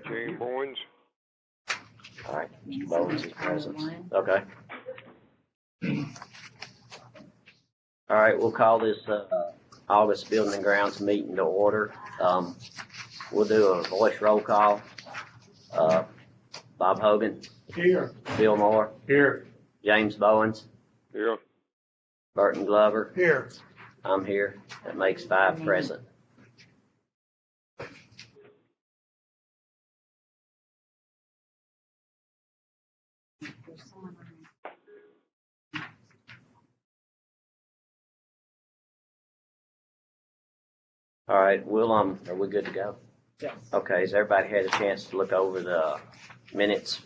Gene Bowens. All right, Mr. Bowens is present. Okay. All right, we'll call this August Building and Grounds meeting to order. We'll do a voice roll call. Bob Hogan. Here. Bill Moore. Here. James Bowens. Here. Burton Glover. Here. I'm here. That makes 5 present. All right, are we good to go? Yeah. Okay, has everybody had a chance to look over the minutes?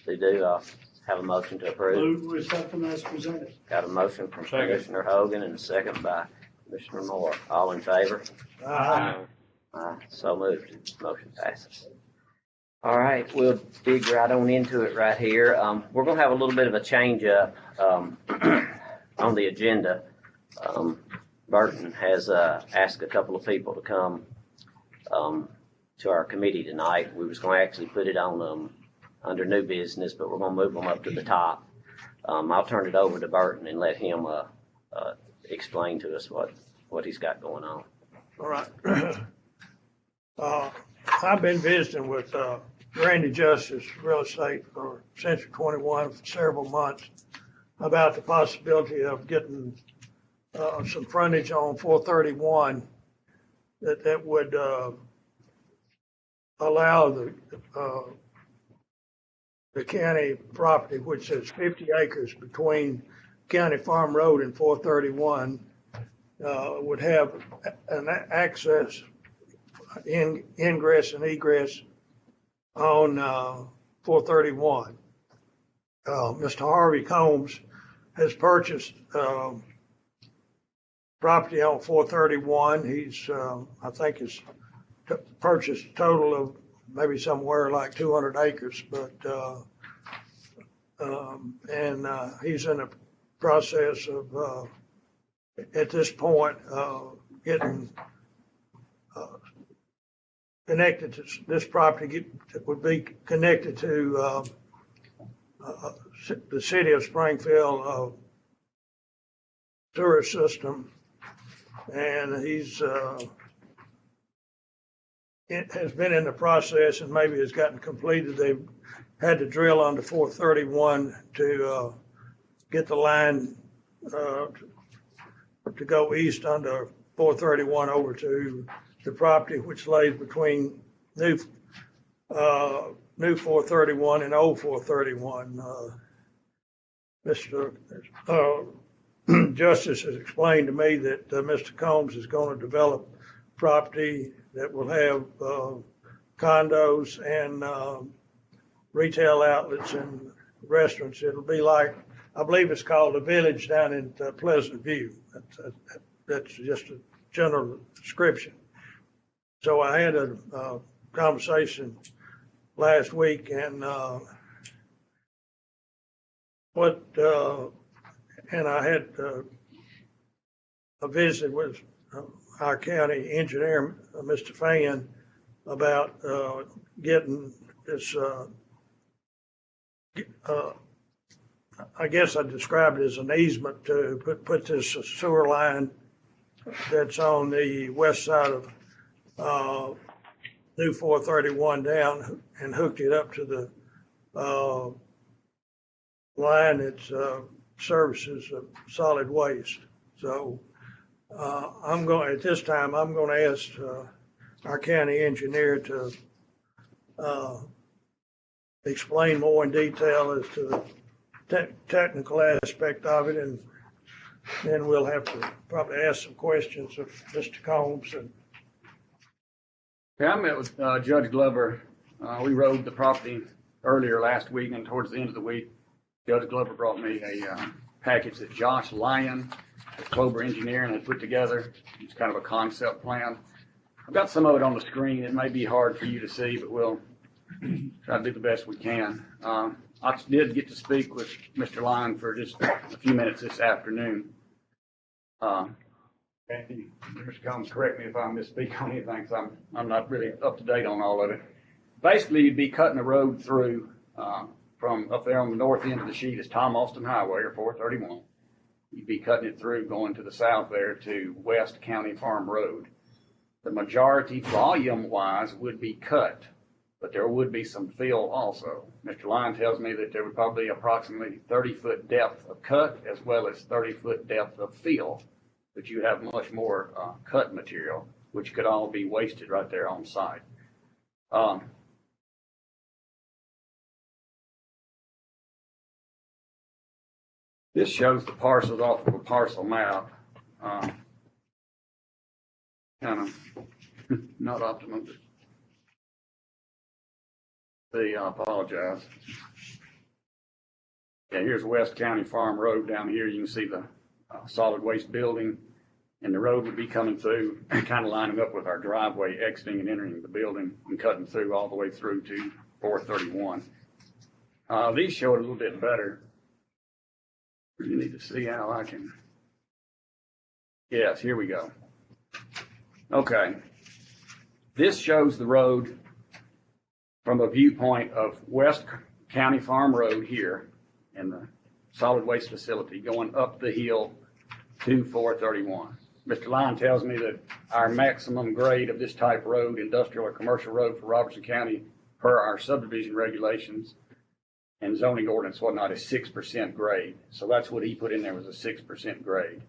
They do, have a motion to approve. Move with something that's presented. Got a motion from Second. Commissioner Hogan and a second by Commissioner Moore. All in favor? So moved. Motion passes. All right, we'll dig right on into it right here. We're going to have a little bit of a change up on the agenda. Burton has asked a couple of people to come to our committee tonight. We was going to actually put it on under new business, but we're going to move them up to the top. I'll turn it over to Burton and let him explain to us what he's got going on. All right. I've been visiting with Randy Justice Real Estate for Century 21 for several months about the possibility of getting some frontage on 431 that would allow the county property, which is 50 acres between County Farm Road and 431, would have an access, ingress and egress on 431. Mr. Harvey Combs has purchased property on 431. He's, I think, has purchased a total of maybe somewhere like 200 acres, but he's in the process of at this point getting connected to this property. Would be connected to the city of Springfield sewer system, and he's it has been in the process and maybe has gotten completed. They've had to drill under 431 to get the line to go east under 431 over to the property which lays between new 431 and old 431. Mr. Justice has explained to me that Mr. Combs is going to develop property that will have condos and retail outlets and restaurants. It'll be like, I believe it's called a village down in Pleasant View. That's just a general description. So I had a conversation last week, and I had a visit with our county engineer, Mr. Fan, about getting this, I guess I described it as an easement to put this sewer line that's on the west side of new 431 down and hooked it up to the line that services solid waste. So at this time, I'm going to ask our county engineer to explain more in detail as to the technical aspect of it, and then we'll have to probably ask some questions of Mr. Combs. Yeah, I met with Judge Glover. We rode the property earlier last week, and towards the end of the week, Judge Glover brought me a package that Josh Lyon, Clover Engineering, had put together. It's kind of a concept plan. I've got some of it on the screen. It may be hard for you to see, but we'll try to do the best we can. I did get to speak with Mr. Lyon for just a few minutes this afternoon. Andy, Mr. Combs, correct me if I misspeak on anything, because I'm not really up to date on all of it. Basically, you'd be cutting the road through, from up there on the north end of the sheet is Tom Austin Highway, or 431. You'd be cutting it through, going to the south there to West County Farm Road. The majority, volume-wise, would be cut, but there would be some fill also. Mr. Lyon tells me that there would probably be approximately 30-foot depth of cut, as well as 30-foot depth of fill, but you have much more cut material, which could all be wasted right there on site. This shows the parcels off of a parcel map. Kind of not optimum. I apologize. Yeah, here's West County Farm Road down here. You can see the solid waste building, and the road would be coming through, kind of lining up with our driveway, exiting and entering the building and cutting through all the way through to 431. These show it a little bit better. You need to see how I can. Yes, here we go. Okay. This shows the road from a viewpoint of West County Farm Road here in the solid waste facility going up the hill to 431. Mr. Lyon tells me that our maximum grade of this type road, industrial or commercial road for Robertson County, per our subdivision regulations and zoning ordinance, whatnot, is 6% grade. So that's what he put in there, was a 6% grade.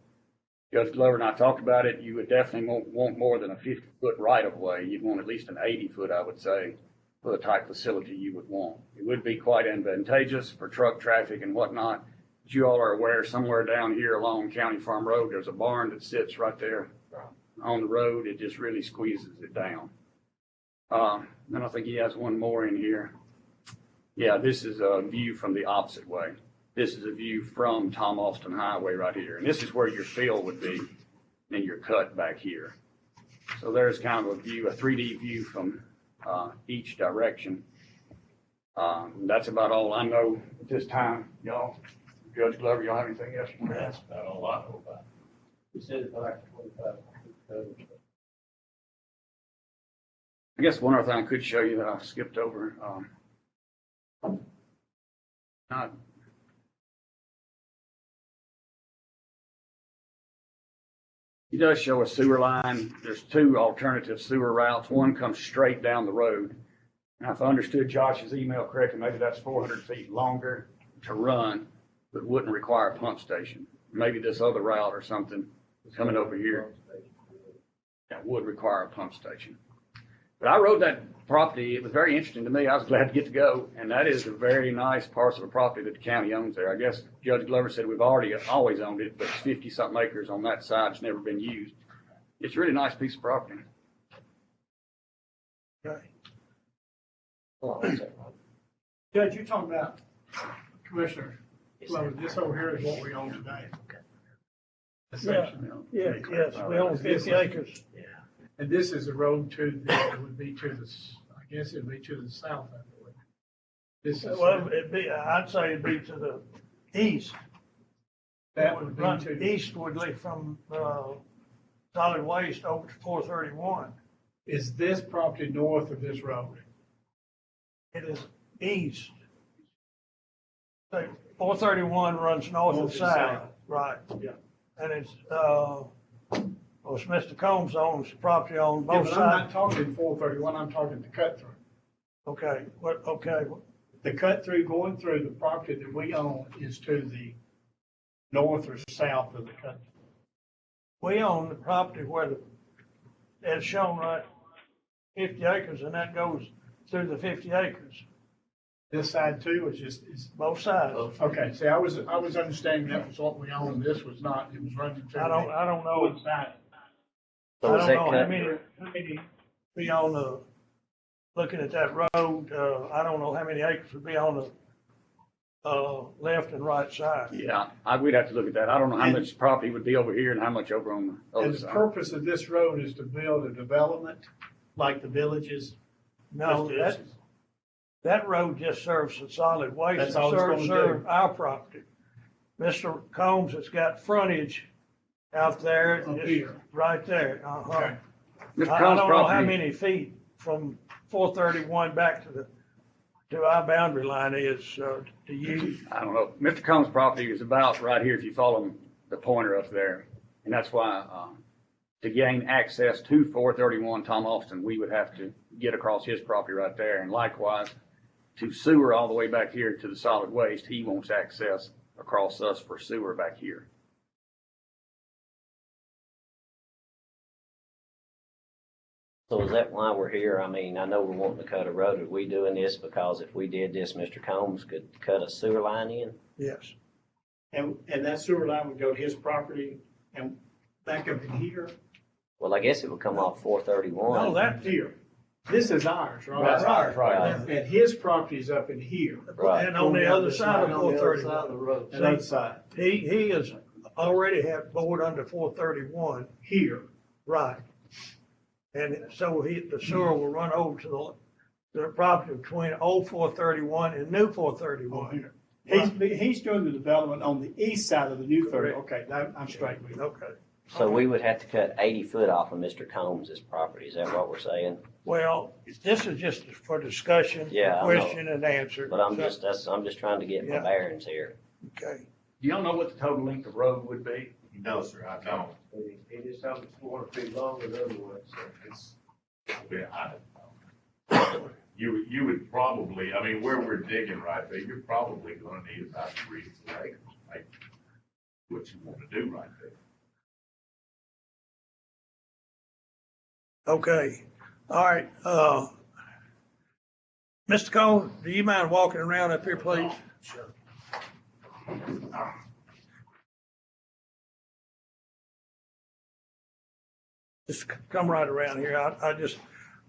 Judge Glover and I talked about it. You would definitely want more than a 50-foot right-of-way. You'd want at least an 80-foot, I would say, for the type facility you would want. It would be quite advantageous for truck traffic and whatnot. As you all are aware, somewhere down here along County Farm Road, there's a barn that sits right there on the road. It just really squeezes it down. And I think he has one more in here. Yeah, this is a view from the opposite way. This is a view from Tom Austin Highway right here. And this is where your fill would be and your cut back here. So there's kind of a view, a 3D view from each direction. That's about all I know at this time, y'all. Judge Glover, y'all have anything else you want to ask? That's about all I know about it. You said it's like 25. I guess one other thing I could show you that I skipped over. He does show a sewer line. There's two alternative sewer routes. One comes straight down the road. Now, if I understood Josh's email correctly, maybe that's 400 feet longer to run, but wouldn't require a pump station. Maybe this other route or something coming over here that would require a pump station. But I rode that property. It was very interesting to me. I was glad to get to go. And that is a very nice parcel of property that the county owns there. I guess Judge Glover said we've always owned it, but it's 50-something acres on that side. It's never been used. It's a really nice piece of property. Okay. Judge, you're talking about, Commissioner, well, this over here is what we own today. Essentially. Yeah, yes, we own 50 acres. And this is the road to the, it would be to the, I guess it'd be to the south, I believe. This is, Well, it'd be, I'd say it'd be to the east. that It would be run to, eastwardly from, solid waste over to 431. is this property north of this road? It is east. So 431 runs north and North and south, south. right? Yeah. And it's, well, it's Mr. Combs owns property on Yeah, both but I'm not sides. talking 431, I'm talking the cut through. Okay, okay, The cut through, going through the property that we own is to the north or south of the cut. we own the property where the, it's shown right, 50 acres, and that goes through the 50 acres, This side too is just, is, both sides. okay, see, I was understanding that was what we owned, this was not, it was running through. I don't know, One side. So I is don't that know cut? how many be on the, looking at that road, I don't know how many acres would be on the, left and right side. Yeah, we'd have to look at that. I don't know how much property would be over here and how much over on the And other the side. purpose of this road is to build a development like the villages. No, that road just serves the solid waste, That's it all it's gonna serve do. our property. Mr. Combs has got frontage out there, Up just here. right there, uh-huh. Okay. Mr. I Combs' don't know how property, many feet from 431 back to our boundary line is, to you. I don't know, Mr. Combs' property is about right here if you follow the pointer up there. And that's why, to gain access to 431 Tom Austin, we would have to get across his property right there. And likewise, to sewer all the way back here to the solid waste, he wants access across us for sewer back here. So is that why we're here? I mean, I know we're wanting to cut a road. Are we doing this because if we did this, Mr. Combs could cut a sewer line in? Yes. And that sewer line would go to his property and back up in here? Well, I guess it would come off 431. No, that, Here. This is ours, right? That's ours, right. And his property's up in here. Right. and on the other side of On the other side 431. of the road. The other side, He is already have board under 431, here. right. And so the sewer will run over to the property between old 431 and new 431. He's doing the development on the east side of the new 30. Okay, I'm straight with you. Okay. So we would have to cut 80 foot off of Mr. Combs' property. Is that what we're saying? Well, this is just for discussion, Yeah, I know. question and answer. But I'm So, just trying to get my Yeah. bearings here. Okay. Do y'all know what the total length of road would be? No, sir, I don't. He just told me it's 400 feet long and the other one, so It's, yeah, I don't know. You would probably, I mean, where we're digging right there, you're probably gonna need about 3 to 4 acres, like what you wanna do right there. Okay, all right, Mr. Cole, do you mind walking around up here, please? Sure. Just come right around here, I just,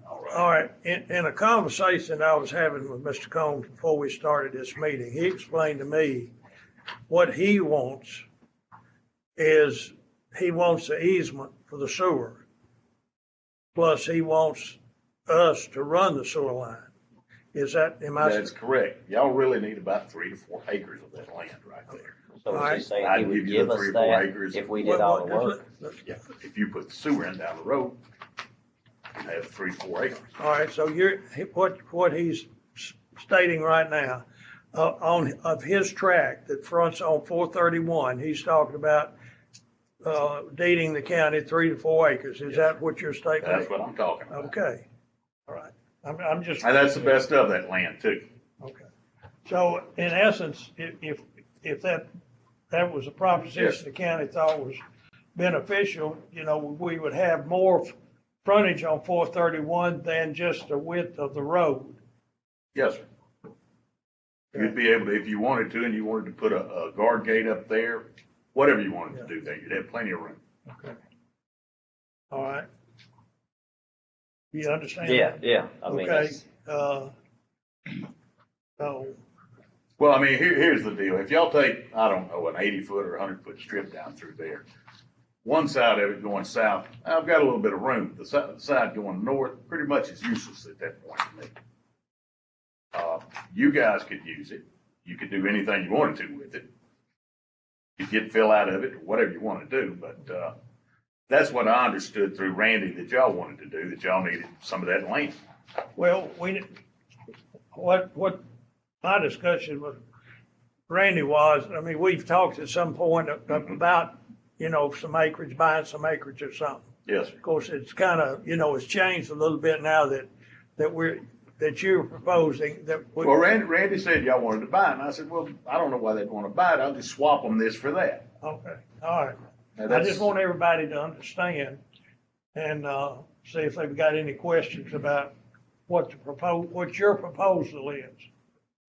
all right, in a conversation I was having with Mr. Combs before we started this meeting, he explained to me what he wants is, he wants the easement for the sewer. Plus, he wants us to run the sewer line. Is that, am I? That's correct. Y'all really need about 3 to 4 acres of that land right there. So All right. is he saying I'd he would give you give the us 3 or 4 that acres. if we did all the work? Yeah, if you put the sewer in down the road, you have 3 to 4 acres. All right, so what he's stating right now, of his tract that fronts on 431, he's talking about, deeding the county 3 to 4 acres. Is that what your statement is? That's what I'm talking about. Okay, all right. I'm just. And that's the best of that land too. Okay. So in essence, if that was a proposition the county thought was beneficial, we would have more frontage on 431 than just the width of the road. Yes, sir. You'd be able to, if you wanted to, and you wanted to put a guard gate up there, whatever you wanted to do there, you'd have plenty of room. Okay. All right. You understand? Yeah, that? yeah. I mean, Okay, that's, so, Well, I mean, here's the deal. If y'all take, I don't know, an 80-foot or 100-foot strip down through there, one side of it going south, I've got a little bit of room. The side going north pretty much is useless at that point to me. You guys could use it. You could do anything you wanted to with it. You could get fill out of it or whatever you want to do, but that's what I understood through Randy that y'all wanted to do, that y'all needed some of that land. well, what my discussion with Randy was, I mean, we've talked at some point about, some acreage, buying some acreage or something. Yes, sir. Of course, it's kind of, it's changed a little bit now that you're proposing that. Well, Randy said y'all wanted to buy it, and I said, well, I don't know why they'd want to buy it. I'll just swap them this for that. Okay, all right. Now, I that's- just want everybody to understand and, see if they've got any questions about what your proposal is.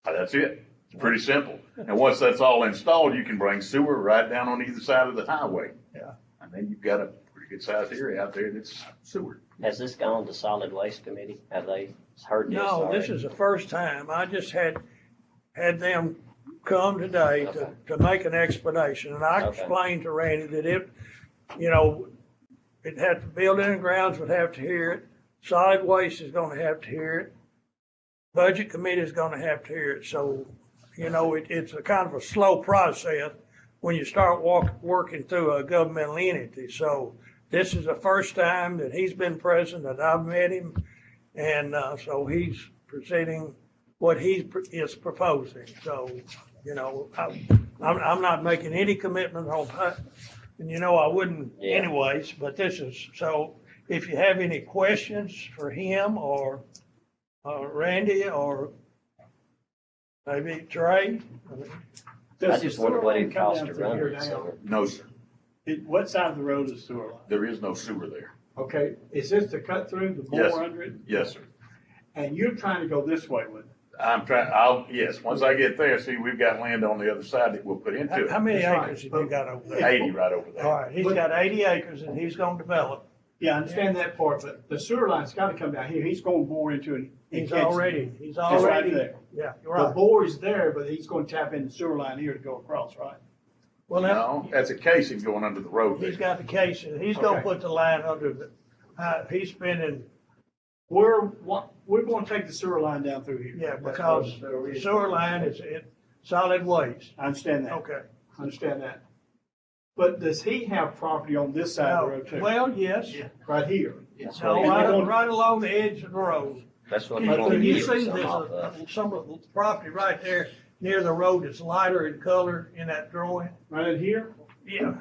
That's it. It's pretty simple. And once that's all installed, you can bring sewer right down on either side of the highway. Yeah. And then you've got a pretty good sized area out there that's sewer. has this gone to solid waste committee? Have they heard this? No, this already? is the first time. I just had them come today to make an explanation. And I Okay. explained to Randy that it had, the building and grounds would have to hear it. Solid waste is gonna have to hear it. Budget committee is gonna have to hear it. So, it's a kind of a slow process, when you start working through a governmental entity. So this is the first time that he's been present, that I've met him. And, so he's presenting what he is proposing. So, you know, I'm not making any commitment on that. And you know, I wouldn't Yeah. anyways, but this is, so if you have any questions for him or Randy or maybe Trey, I just wonder what it costs to run it. Now, So No, sir. what side of the road is sewer line? There is no sewer there. Okay, is this to cut through the Yes. 400? Yes, sir. And you're trying to go this way with it? Yes, once I get there, see, we've got land on the other side that we'll put into how it. many That's right. acres have you got over there? 80 right over All there. right, he's got 80 acres and he's gonna develop. Yeah, I understand that part, but the sewer line's gotta come down here. He's gonna bore into it. and He's catch it. already, It's right there. yeah, you're The right. bore is there, but he's gonna tap in the sewer line here to go across, right? Well, now, No, that's a casing going under the road he's there. got the case and he's gonna Okay. put the line under the, he's spending, We're gonna take the sewer line down through here. yeah, That's because what it the is. sewer line is solid waste. I understand that. Okay. I understand that. But does he have property on this side of the road too? Well, yes. Right here? that's No, what he right, wants. right along the edge of the road. That's what he Can wants to you give see some there's off of. some of the property right there near the road that's lighter in color in that drawing? Right in here? Yeah,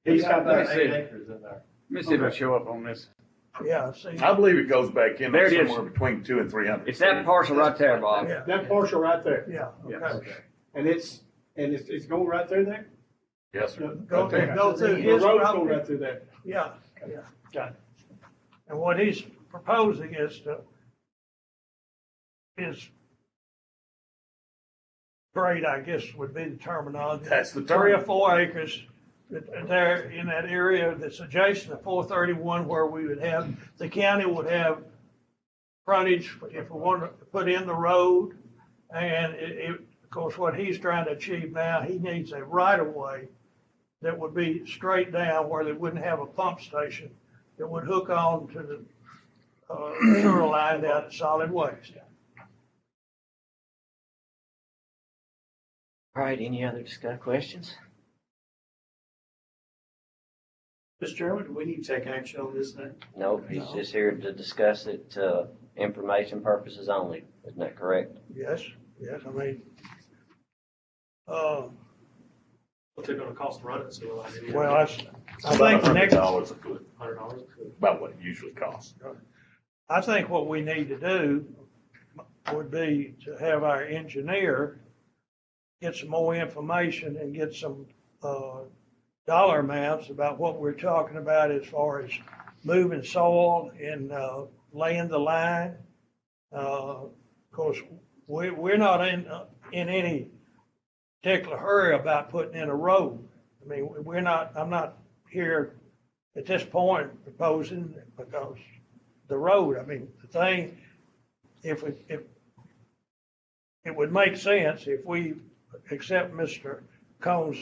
He's got Let me that see. 8 acres in there. Let me see if I show up on this. yeah, see, I believe it goes back in There it is. somewhere between 200 and 300. It's that parcel right there, Bob. yeah, That parcel right there. yeah, Yes. okay. And it's going right through there? Yes, sir. Go Okay. go through The his road's going property. right through there. Yeah, yeah. Got it. And what he's proposing is grade, I guess would be the terminology. That's the 3 or term. 4 acres there in that area that's adjacent to 431 where we would have, the county would have frontage if we wanted to put in the road. And of course, what he's trying to achieve now, he needs a right of way that would be straight down where they wouldn't have a pump station that would hook on to the sewer line down at solid waste. All right, any other questions? Mr. Chairman, do we need to take action on this thing? No, he's just here to discuss it, information purposes only. Isn't that correct? Yes, yes, I mean, What's it gonna cost to run it, so like? well, I About think the next, $100 a foot, $100? about what it usually costs. I think what we need to do would be to have our engineer get some more information and get some, dollar amounts about what we're talking about as far as moving soil and, laying the line. Of course, we're not in any particular hurry about putting in a road. I mean, I'm not here at this point proposing because the road, I mean, the thing, if it would make sense if we accept Mr. Combs'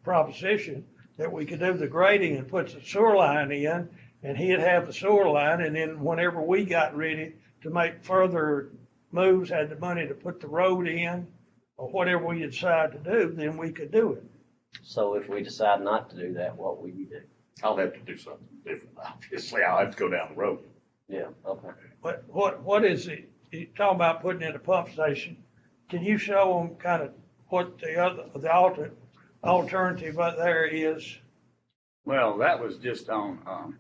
proposition that we could do the grading and put the sewer line in, and he'd have the sewer line, and then whenever we got ready to make further moves, had the money to put the road in, or whatever we decide to do, then we could do it. So if we decide not to do that, what will you do? I'll have to do something different. Obviously, I'll have to go down the road. Yeah, okay. But what is it, you talking about putting in a pump station, can you show them kind of what the alternative out there is? Well, that was just on,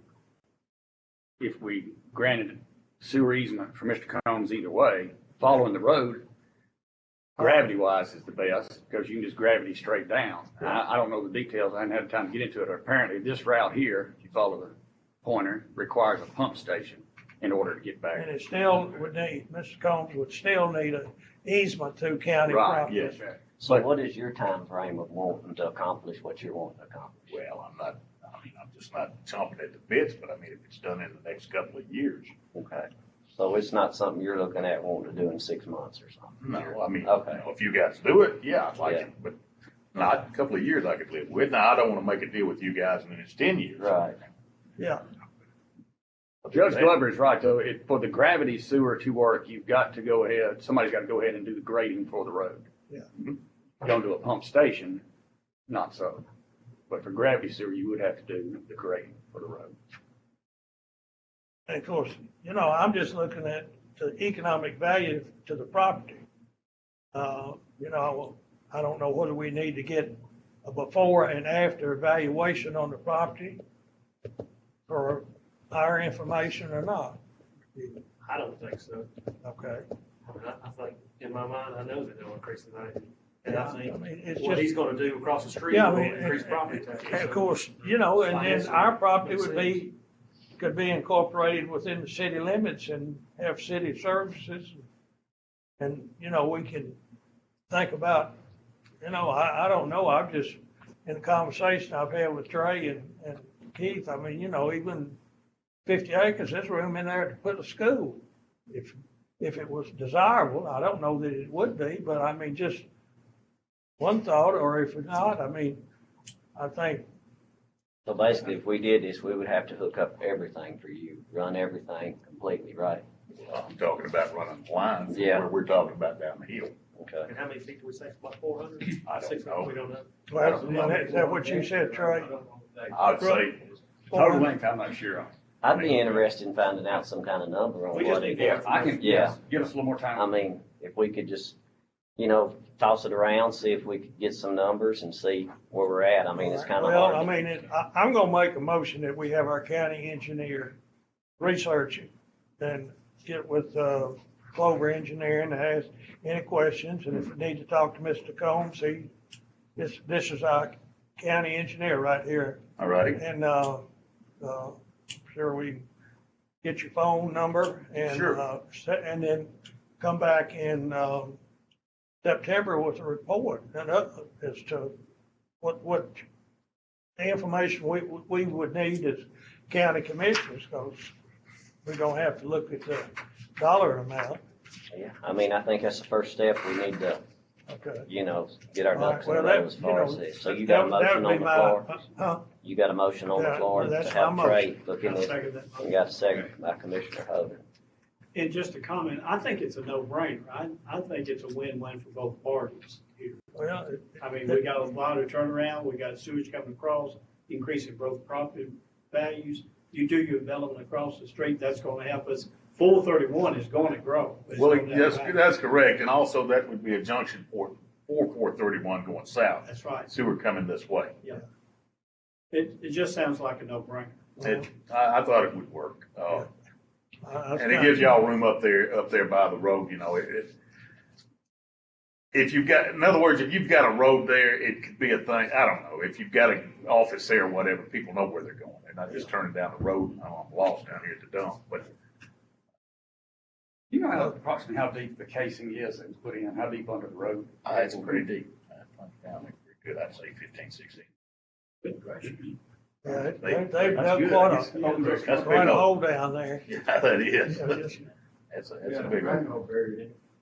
if we granted sewer easement for Mr. Combs either way, following the road, gravity-wise is the best, because you can just gravity straight down. I don't know the details, I hadn't had time to get into it, but apparently this route here, if you follow the pointer, requires a pump station in order to get back. And it still would need, Mr. Combs would still need an easement through county Right, property. Yes. So what is your time frame of wanting to accomplish what you're wanting to accomplish? Well, I'm just not chomping at the bits, but I mean, if it's done in the next couple of years. Okay. So it's not something you're looking at wanting to do in 6 months or something? No, I mean, Okay. if you guys do it, yeah, I'd like Yeah. it, but not a couple of years I could live with. Now, I don't wanna make a deal with you guys and then it's 10 years. Right. Yeah, Judge Glover is right, though, for the gravity sewer to work, you've got to go ahead, somebody's got to go ahead and do the grading for the road. Yeah. Don't do a pump station, not so. But for gravity sewer, you would have to do the grading for the road. And of course, I'm just looking at the economic value to the property. I don't know whether we need to get a before and after evaluation on the property for our information or not. I don't think so. Okay. I think, in my mind, I know that they'll increase the value. And I think It's what just, he's gonna do across the street yeah, will I mean, increase property taxes. and of course, and then our property could be incorporated within the city limits and have city services. And, we can think about, I don't know, I've just, in the conversation I've had with Trey and Keith, I mean, even 50 acres, there's room in there to put a school. If it was desirable, I don't know that it would be, but I mean, just one thought, or if not, I mean, I think, So basically, if we did this, we would have to hook up everything for you, run everything completely, right? I'm talking about running lines, Yeah. where we're talking about down the hill. Okay. And how many feet do we say, what, 400? I don't know. We don't know. well, is that what you said, Trey? I'd say, Total length, I'm not sure on. I'd be interested in finding out some kind of number on We just what need it, more I can, Yeah. give us a little more time. I mean, if we could just, toss it around, see if we could get some numbers and see where we're at. I mean, it's kind of Well, hard. I mean, I'm gonna make a motion that we have our county engineer research it and get with, Clover Engineering to ask any questions, and if we need to talk to Mr. Combs, this is our county engineer right here. all right, And, sure we can get your phone number and, Sure. And then come back in, September with a report and as to what the information we would need as county commissioners, because we're gonna have to look at the dollar amount. Yeah, I mean, I think that's the first step. We need to, Okay. get our All right, ducks in a well, row that, as far as this. So you that- got a that would motion be on the my- floor? Huh? You got a motion on the Yeah, floor to that's have my Trey motion. look in I'll it? second that. You got a second by Commissioner Hogan. And just a comment, I think it's a no-brainer. I think it's a win-win for both parties here. Well, I mean, we got a lot of turnaround, we got sewage coming across, increasing both property values. You do your development across the street, that's gonna help us. 431 is gonna grow. It's well, gonna yes, happen. that's correct, and also that would be a junction for 431 going south, That's right. sewer coming this way. It just sounds like a no-brainer. I thought it would work, and it I- gives y'all room up there by the road, if you've got, in other words, if you've got a road there, it could be a thing, I don't know, if you've got an office there or whatever, people know where they're going. They're not just turning down the road, I'm lost down here at the dump, but You know approximately how deep the casing is that was put in, how deep under the road? it's pretty deep. Down there pretty good, I'd say 15, 16. Yeah, they've That's done good. quite That's a big hole down there. Yeah, that is. Yeah, just- It's a big hole.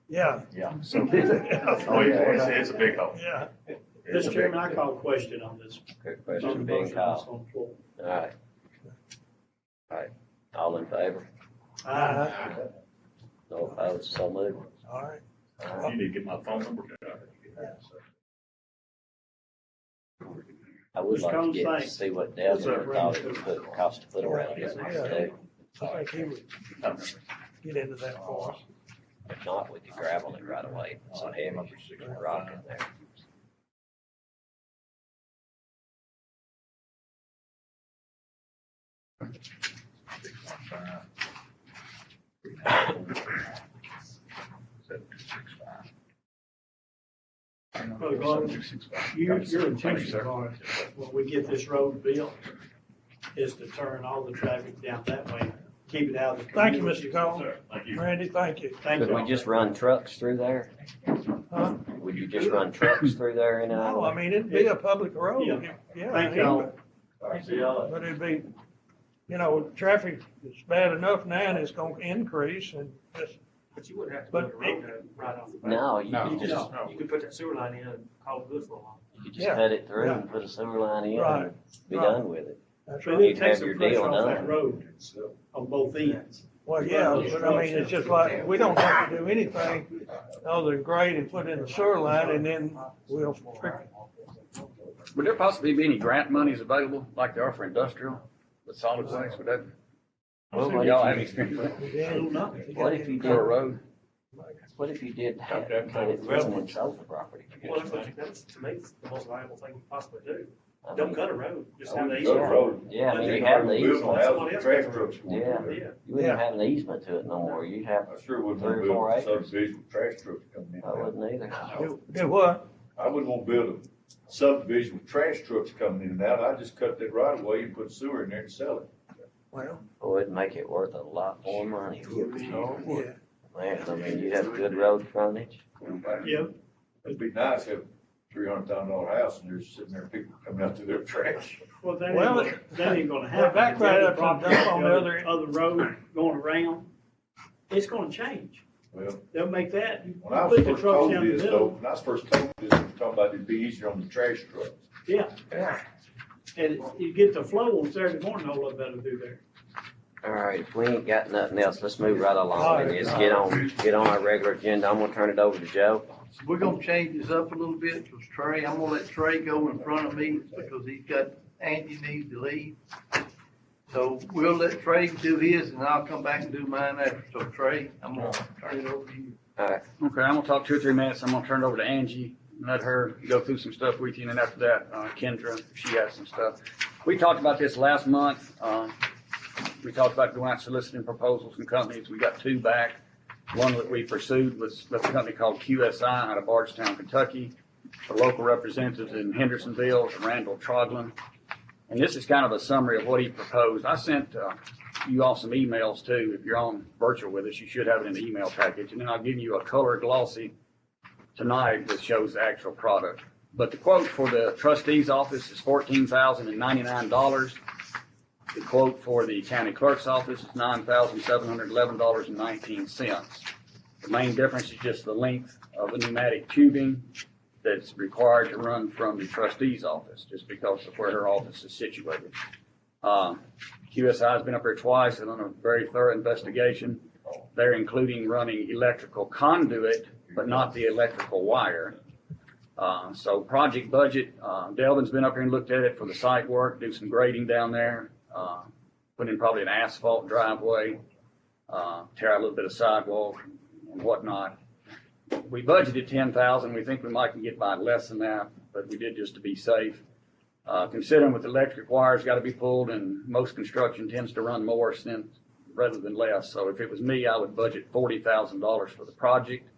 Yeah, Yeah. So, oh, it's a big hole. yeah. It's a Mr. big- Chairman, I call a question on this. Good on the question being motion that's called. on the floor. All right. All right. All in favor? No opposed? So moved. All right. All right. You need to get my phone number. I would Mr. like to Combs, get to thanks. see what What's Devin that thought it ring would cost to put around it. Yeah. I think he would get into that for us. If not, we could gravel it right away. Some heavy rock in there. Well, Gordon, your intention, Gordon, when we get this road built, is to turn all the traffic down that way, keep it out of the Thank you, community. Mr. Combs. Sir, thank you. Randy, thank you. Thank Could you. we just run trucks through there? Huh? Would you just run trucks through there and out? No, I mean, it'd be a public road. Yeah. Thank y'all. But it'd be, traffic is bad enough now and it's gonna increase and just, But you wouldn't have to But put a road there right off the bat. No, you No. could You just, just, you could put that sewer line in and call it good for a while. you could just Yeah. cut it through Yeah. and put a sewer line in Right. and be Right. done with it. that's But right. it You'd takes have some your pressure deal off that done. road on both ends. Well, yeah, but I mean, it's just like, we don't have to do anything other than grade and put in the sewer line and then we'll Would there possibly be any grant monies available like there are for industrial with solid waste? Would that, Well, do y'all have experience with that? I don't know. What if you For a did, road? what if you did have, Okay, put it in and sold the property? Well, that's, to me, it's the most valuable thing you possibly do. Don't cut a road, just have the Cut a easement. road. Yeah, I mean, you have the Build easement, on houses, trash trucks going Yeah. through there. Yeah. you wouldn't have an easement to it no more, you'd have, I sure wouldn't 3 or want 4 to build a acres. subdivision with trash trucks coming in. I wouldn't either. Do what? I wouldn't want to build a subdivision with trash trucks coming in and out. I'd just cut that right away and put sewer in there and sell it. Well, Boy, it'd make it worth a lot more money. yeah. Man, I mean, you'd have good road frontage. Yeah, It'd be nice to have a $300,000 house and there's sitting there, people coming out through their trash. well, Well, that ain't gonna happen. back right up to Property, dump on the other- Other road going around, it's gonna change. Well, They'll make that, you when I was put the first trucks told down the this though, middle. when I was first told this, we were talking about it'd be easier on the trash trucks. Yeah. And you get the flow on Saturday morning, a whole lot better through there. All right, if we ain't got nothing else, let's move right All along and right. just get on our regular agenda. I'm gonna turn it over to Joe. We're gonna change this up a little bit, because Trey, I'm gonna let Trey go in front of me, because he's got, Angie needs to leave. So we'll let Trey do his, and I'll come back and do mine after. So Trey, I'm gonna turn it over to you. All right, Okay, I'm gonna talk 2 or 3 minutes. I'm gonna turn it over to Angie and let her go through some stuff with you. And then after that, Kendra, she has some stuff. We talked about this last month. We talked about going out soliciting proposals from companies. We got 2 back. One that we pursued was a company called QSI out of Bardstown, Kentucky. The local representatives in Hendersonville, Randall Troglin. And this is kind of a summary of what he proposed. I sent you all some emails too. If you're on virtual with us, you should have it in the email package. And then I'll give you a color glossy tonight that shows the actual product. But the quote for the trustee's office is $14,099. The quote for the county clerk's office is $9,711.19. The main difference is just the length of the pneumatic tubing that's required to run from the trustee's office, just because of where her office is situated. QSI has been up here twice and done a very thorough investigation. They're including running electrical conduit, but not the electrical wire. So project budget, Delvin's been up here and looked at it for the site work, do some grading down there, put in probably an asphalt driveway, tear out a little bit of sidewalk and whatnot. We budgeted 10,000. We think we might can get by less than that, but we did just to be safe. Considering with the electric wires got to be pulled, and most construction tends to run more rather than less. So if it was me, I would budget $40,000 for the project.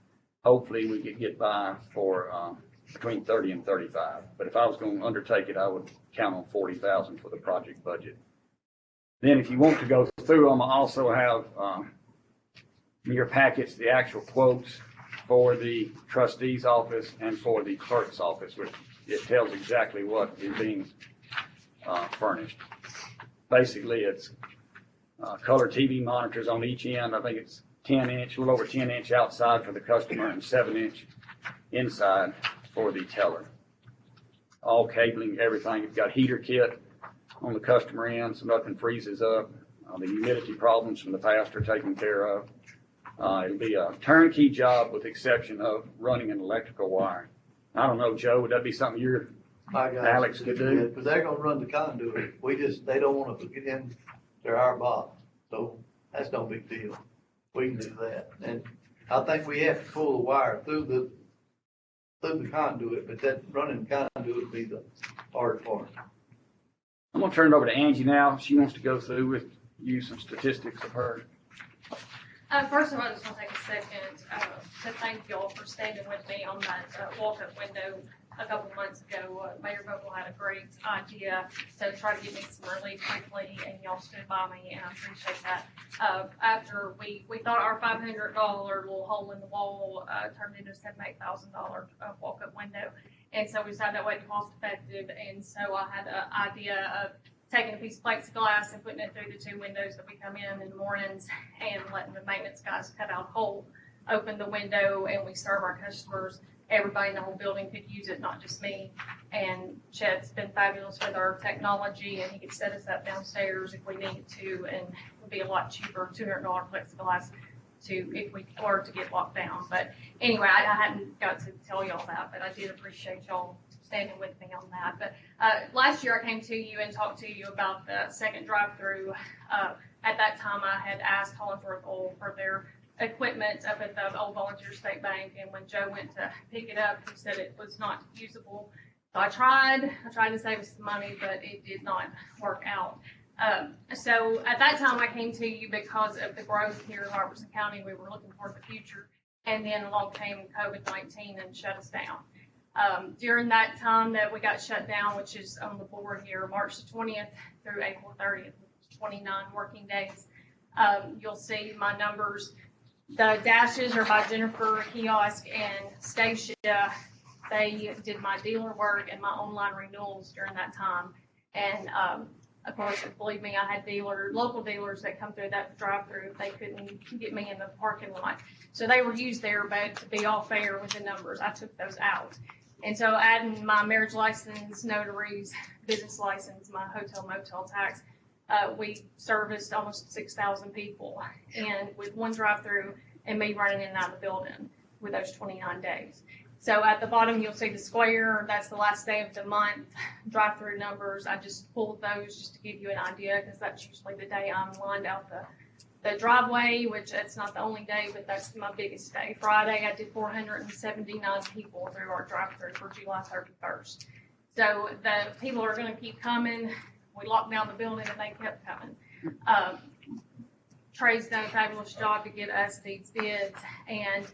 Hopefully we could get by for between 30 and 35. But if I was going to undertake it, I would count on 40,000 for the project budget. Then if you want to go through them, I also have in your packets the actual quotes for the trustee's office and for the clerk's office, which it tells exactly what is being furnished. Basically, it's color TV monitors on each end. I think it's 10-inch, a little over 10-inch outside for the customer and 7-inch inside for the teller. All cabling, everything. It's got heater kit on the customer end, so nothing freezes up. The humidity problems from the past are taken care of. It'll be a turnkey job with the exception of running an electrical wire. I don't know, Joe, would that be something My guys Alex could do? because they're gonna run the conduit. They don't want to get in to our box, so that's no big deal. We can do that. And I think we have to pull the wire through the conduit, but that running conduit would be the hard part. I'm gonna turn it over to Angie now. She wants to go through with you some statistics of hers. First of all, I just want to take a second to thank y'all for standing with me on that walk-up window a couple months ago. Mayor Vogel had a great idea to try to get me some relief quickly, and y'all stood by me, and I appreciate that. After we thought our $500 little hole in the wall turned into a $78,000 walk-up window, and so we decided that way cost effective, and so I had an idea of taking a piece of plexiglass and putting it through the 2 windows that we come in the mornings and letting the maintenance guys cut out a hole, open the window, and we serve our customers. Everybody in the whole building could use it, not just me. And Chet's been fabulous with our technology, and he could set us up downstairs if we needed to, and it would be a lot cheaper, $200 plexiglass if we were to get locked down. But anyway, I hadn't got to tell y'all that, but I did appreciate y'all standing with me on that. But last year I came to you and talked to you about the second drive-through. At that time, I had asked Hollinsworth Oil for their equipment up at the old Volunteer State Bank, and when Joe went to pick it up, he said it was not usable. So I tried to save us some money, but it did not work out. So at that time, I came to you because of the growth here in Robertson County. We were looking toward the future, and then along came COVID-19 and shut us down. During that time that we got shut down, which is on the board here, March the 20th through April 30th, 29 working days, you'll see my numbers. The dashes are by Jennifer Kiosk and Stacia. They did my dealer work and my online renewals during that time. And of course, believe me, I had local dealers that come through that drive-through. They couldn't get me in the parking lot. So they were used there, but to be all fair with the numbers, I took those out. And so adding my marriage license, notaries, business license, my hotel motel tax, we serviced almost 6,000 people, and with one drive-through and me running in and out of the building with those 29 days. So at the bottom, you'll see the square. That's the last day of the month drive-through numbers. I just pulled those just to give you an idea, because that's usually the day I'm lined out the driveway, which that's not the only day, but that's my biggest day. Friday, I did 479 people through our drive-through for July 31st. So the people are going to keep coming. We locked down the building and they kept coming. Trey's done a fabulous job to get us these bids, and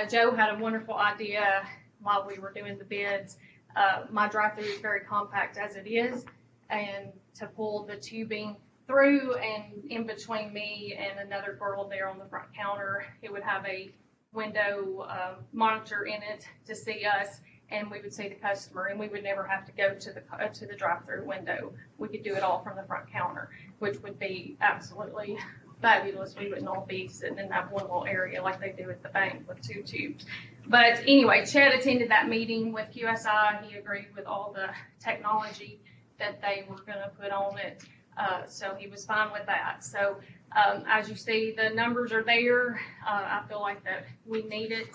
Joe had a wonderful idea while we were doing the bids. My drive-through is very compact as it is, and to pull the tubing through and in between me and another girl there on the front counter, it would have a window monitor in it to see us, and we would see the customer, and we would never have to go to the drive-through window. We could do it all from the front counter, which would be absolutely fabulous. We wouldn't all be sitting in that one little area like they do at the bank with two tubes. But anyway, Chad attended that meeting with QSI. He agreed with all the technology that they were going to put on it. So he was fine with that. So as you see, the numbers are there. I feel like that we need it.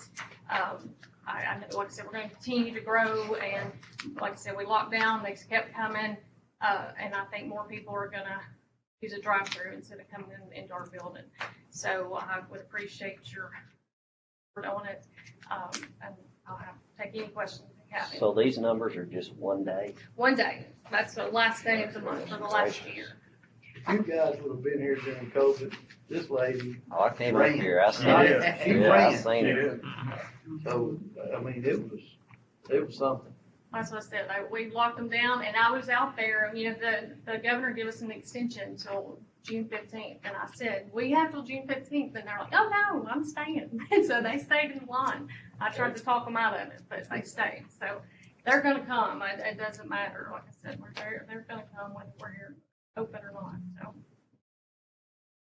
I know, like I said, we're going to continue to grow. And like I said, we locked down. They kept coming. And I think more people are going to use a drive-through instead of coming into our building. So I would appreciate your on it. And I'll have to take any questions you have. So these numbers are just one day? One day. That's the last day of the month for the last year. You guys would have been here during COVID. This lady. Oh, I came up here. I seen ran. it. She Yeah, ran. I seen it. So, I mean, it was something. That's what I said. We locked them down, and I was out there. And, you know, the governor gave us an extension till June 15th, and I said, we have till June 15th, and they're like, oh no, I'm staying. And so they stayed in line. I tried to talk them out of it, but they stayed. So they're going to come. It doesn't matter. Like I said, they're going to come whether we're here open or not. So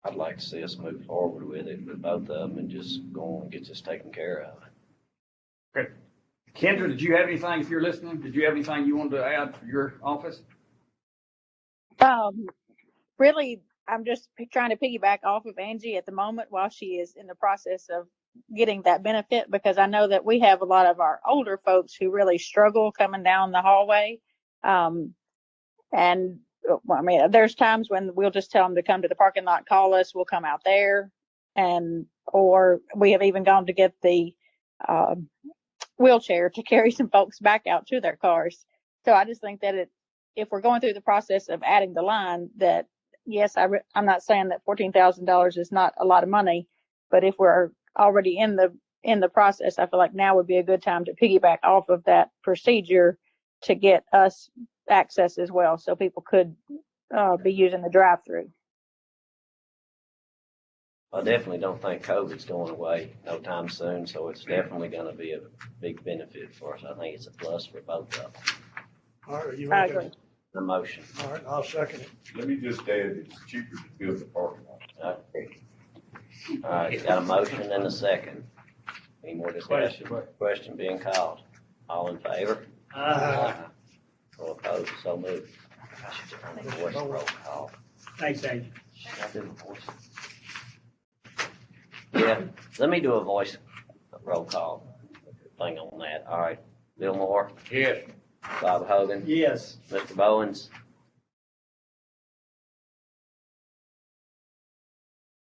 I'd like to see us move forward with it, with both of them, and just go on and get this taken care of. Okay. Kendra, did you have anything, if you're listening, did you have anything you wanted to add for your office? Really, I'm just trying to piggyback off of Angie at the moment while she is in the process of getting that benefit, because I know that we have a lot of our older folks who really struggle coming down the hallway. And I mean, there's times when we'll just tell them to come to the parking lot, call us, we'll come out there. Or we have even gone to get the wheelchair to carry some folks back out to their cars. So I just think that if we're going through the process of adding the line, that yes, I'm not saying that $14,000 is not a lot of money, but if we're already in the process, I feel like now would be a good time to piggyback off of that procedure to get us access as well, so people could be using the drive-through. I definitely don't think COVID's going away no time soon, so it's definitely going to be a big benefit for us. I think it's a plus for both of them. All right, you I make agree. The motion. All right, I'll second it. Let me just add, it's cheaper to build the parking lot. All right, got a motion and a second. Any more discussion? Question being called. All in favor? All opposed? So moved. I should have done a voice roll call. Thanks, Angie. Should I do a voice? Yeah, let me do a voice roll call thing on that. All right, Bill Moore, Yes. Bob Hogan, Yes. Mr. Bowens.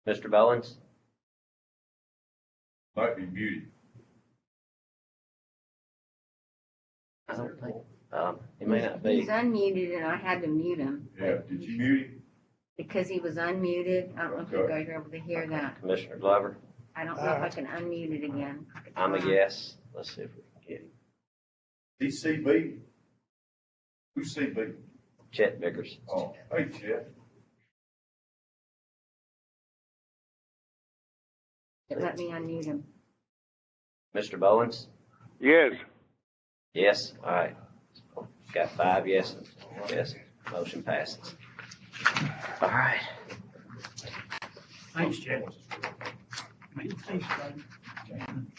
Mr. Bowens? Might be muted. I don't think, he may not be. He's unmuted and I had to mute him Yeah, did you mute him? because he was unmuted. I don't know if you Okay. guys are able to hear that. Commissioner Glover? I don't know if I can unmute it again. I'm a yes. Let's see if we can get him. DCB? Who's CB? Chet Vickers. Oh, hey, Jeff. Let me unmute him. Mr. Bowens? Yes. Yes, all right. Got 5 yeses. Yes, motion passes. All right. Thanks, Chad.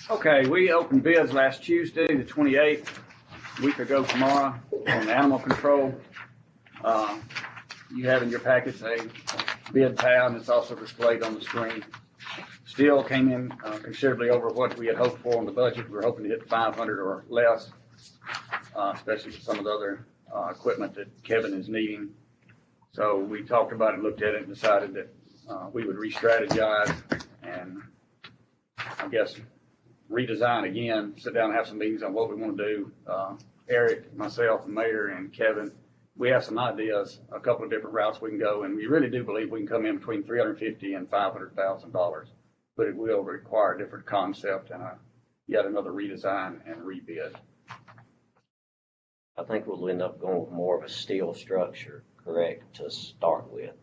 Okay, we opened bids last Tuesday, the 28th, a week ago tomorrow, on the animal control. You have in your packets a bid pad, and it's also displayed on the screen. Still came in considerably over what we had hoped for on the budget. We were hoping to hit 500 or less, especially for some of the other equipment that Kevin is needing. So we talked about it, looked at it, and decided that we would re-strategize and I guess redesign again, sit down and have some meetings on what we want to do. Eric, myself, the mayor, and Kevin, we have some ideas, a couple of different routes we can go, and we really do believe we can come in between $350,000 and $500,000. But it will require a different concept and yet another redesign and rebid. I think we'll end up going with more of a steel structure, correct, to start with.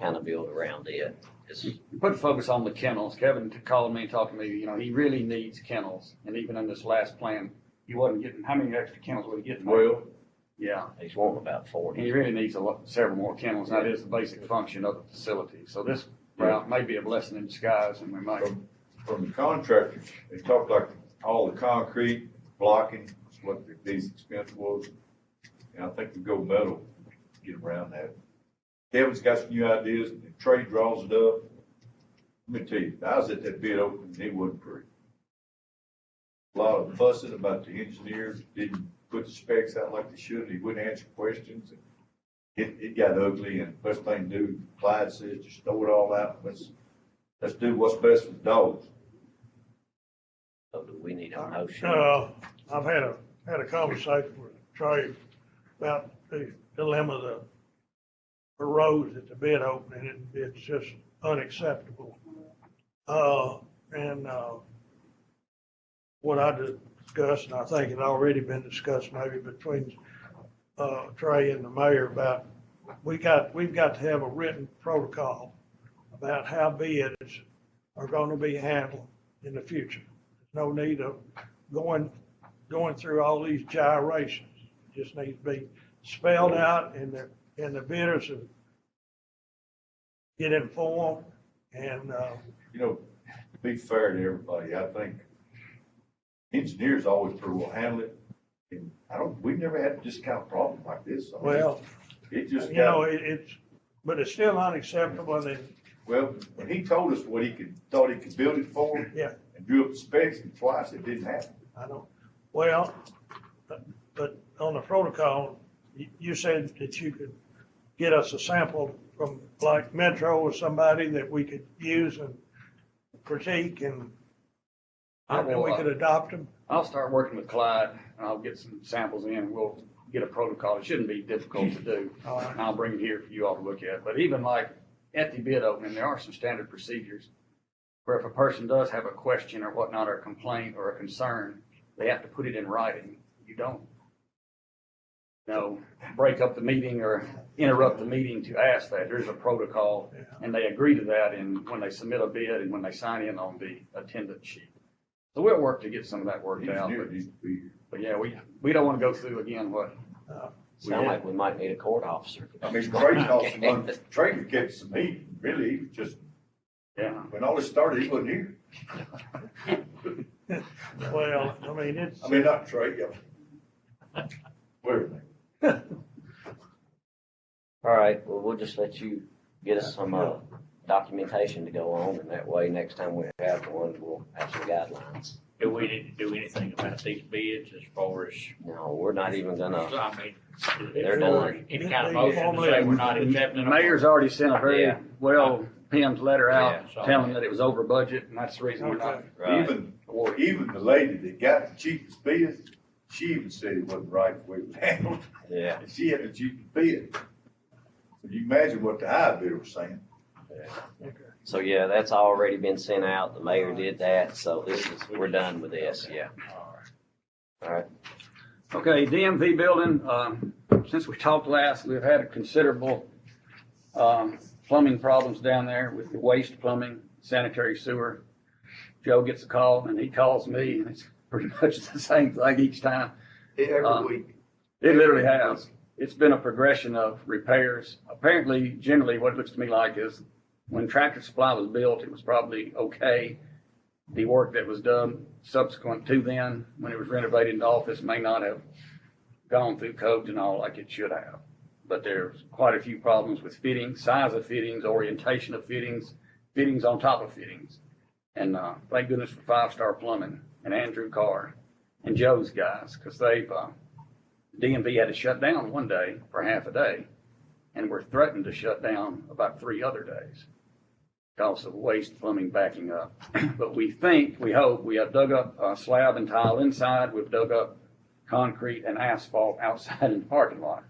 Kind of build around it. You put the focus on the kennels. Kevin called me and talked to me, you know, he really needs kennels. And even in this last plan, he wasn't getting, how many extra kennels was he getting? Well, yeah. He's wanting about 40. He really needs several more kennels. That is the basic function of the facility. So this route may be a blessing in disguise, and we might. From the contractors, they talked like all the concrete blocking, is what the biggest expense was. And I think we go metal, to get around that. Kevin's got some new ideas, and Trey draws it up. Let me tell you, I was at that bid opening, and it wasn't pretty. A lot of fussing about the engineers, didn't put the specs out like they should, he wouldn't answer questions. It got ugly, and best thing to do, Clyde says, just throw it all out, let's do what's best for the dogs. So do we need a motion? I've had a conversation with Trey about the dilemma of the roads at the bid opening. It's just unacceptable. What I discussed, and I think it already been discussed maybe between Trey and the mayor about, we've got to have a written protocol about how bids are going to be handled in the future. There's no need of going through all these gyrations. It just needs to be spelled out, and the bidders get informed. And You know, to be fair to everybody, I think engineers always pretty well handle it. And we've never had this kind of problem like this. I mean, well, it just you know, but it's still unacceptable. And well, when he told us what thought he could build it for, yeah, and drew up the specs, and twice it didn't happen. I don't. Well, but on the protocol, you said that you could get us a sample from like Metro or somebody that we could use and critique, and we could adopt them. I'll start working with Clyde, and I'll get some samples in, and we'll get a protocol. It shouldn't be difficult to do. And I'll bring it here for you all to look at. But even like at the bid opening, there are some standard procedures where if a person does have a question or whatnot, or a complaint or a concern, they have to put it in writing. You don't, break up the meeting or interrupt the meeting to ask that. There's a protocol, and they agree to that when they submit a bid and when they sign in on the attendance sheet. So we'll work to get some of that worked out. But yeah, we don't want to go through again what. Sound like we might need a court officer. I mean, Trey kept some meeting, really, he was just, when all this started, he wasn't here. Well, I mean, not Trey, where? All right, well, we'll just let you get us some documentation to go on, and that way, next time we have one, we'll have some guidelines. do we need to do anything about these bids as far as, No, we're not even gonna, I mean, they're done. any kind of motion to say we're not accepting The them? mayor's already sent a very Yeah. well penned letter out Yeah, so- telling that it was over budget, and that's the reason we're not. Right. Even the lady that got the cheapest bid, she even said it wasn't right the way it was handled. Yeah. And she had the cheapest bid. So you imagine what the high bidder was saying. So, yeah, that's already been sent out. The mayor did that, so we're done with this, yeah. All right. Okay, DMV Building, since we talked last, we've had considerable, plumbing problems down there with the waste plumbing, sanitary sewer. Joe gets a call and he calls me and it's pretty much the same thing each time. Every week. It literally has. It's been a progression of repairs. Apparently, generally, what it looks to me like is when Tractor Supply was built, it was probably okay. The work that was done subsequent to then, when it was renovated into office, may not have gone through codes and all like it should have. But there's quite a few problems with fittings, size of fittings, orientation of fittings, fittings on top of fittings. And thank goodness for Five Star Plumbing and Andrew Carr and Joe's guys, because they've, DMV had to shut down one day for half a day, and we're threatened to shut down about 3 other days because of waste plumbing backing up. But we hope, we have dug up slab and tile inside, we've dug up concrete and asphalt outside in the parking lot.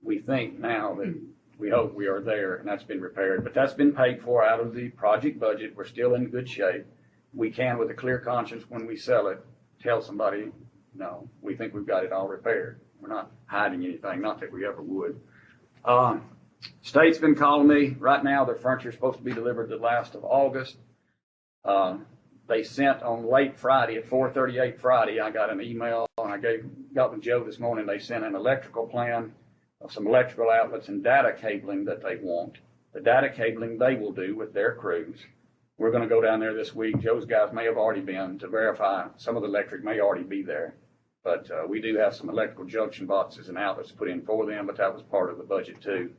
We think now that we hope we are there, and that's been repaired, but that's been paid for out of the project budget. We're still in good shape. We can, with a clear conscience, when we sell it, tell somebody, no, we think we've got it all repaired. We're not hiding anything, not that we ever would. State's been calling me. Right now, their furniture is supposed to be delivered the last of August. They sent on late Friday at 4:38 Friday, I got an email, and I got with Joe this morning. They sent an electrical plan of some electrical outlets and data cabling that they want. The data cabling they will do with their crews. We're going to go down there this week. Joe's guys may have already been to verify. Some of the electric may already be there. But we do have some electrical junction boxes and outlets put in for them, but that was part of the budget too.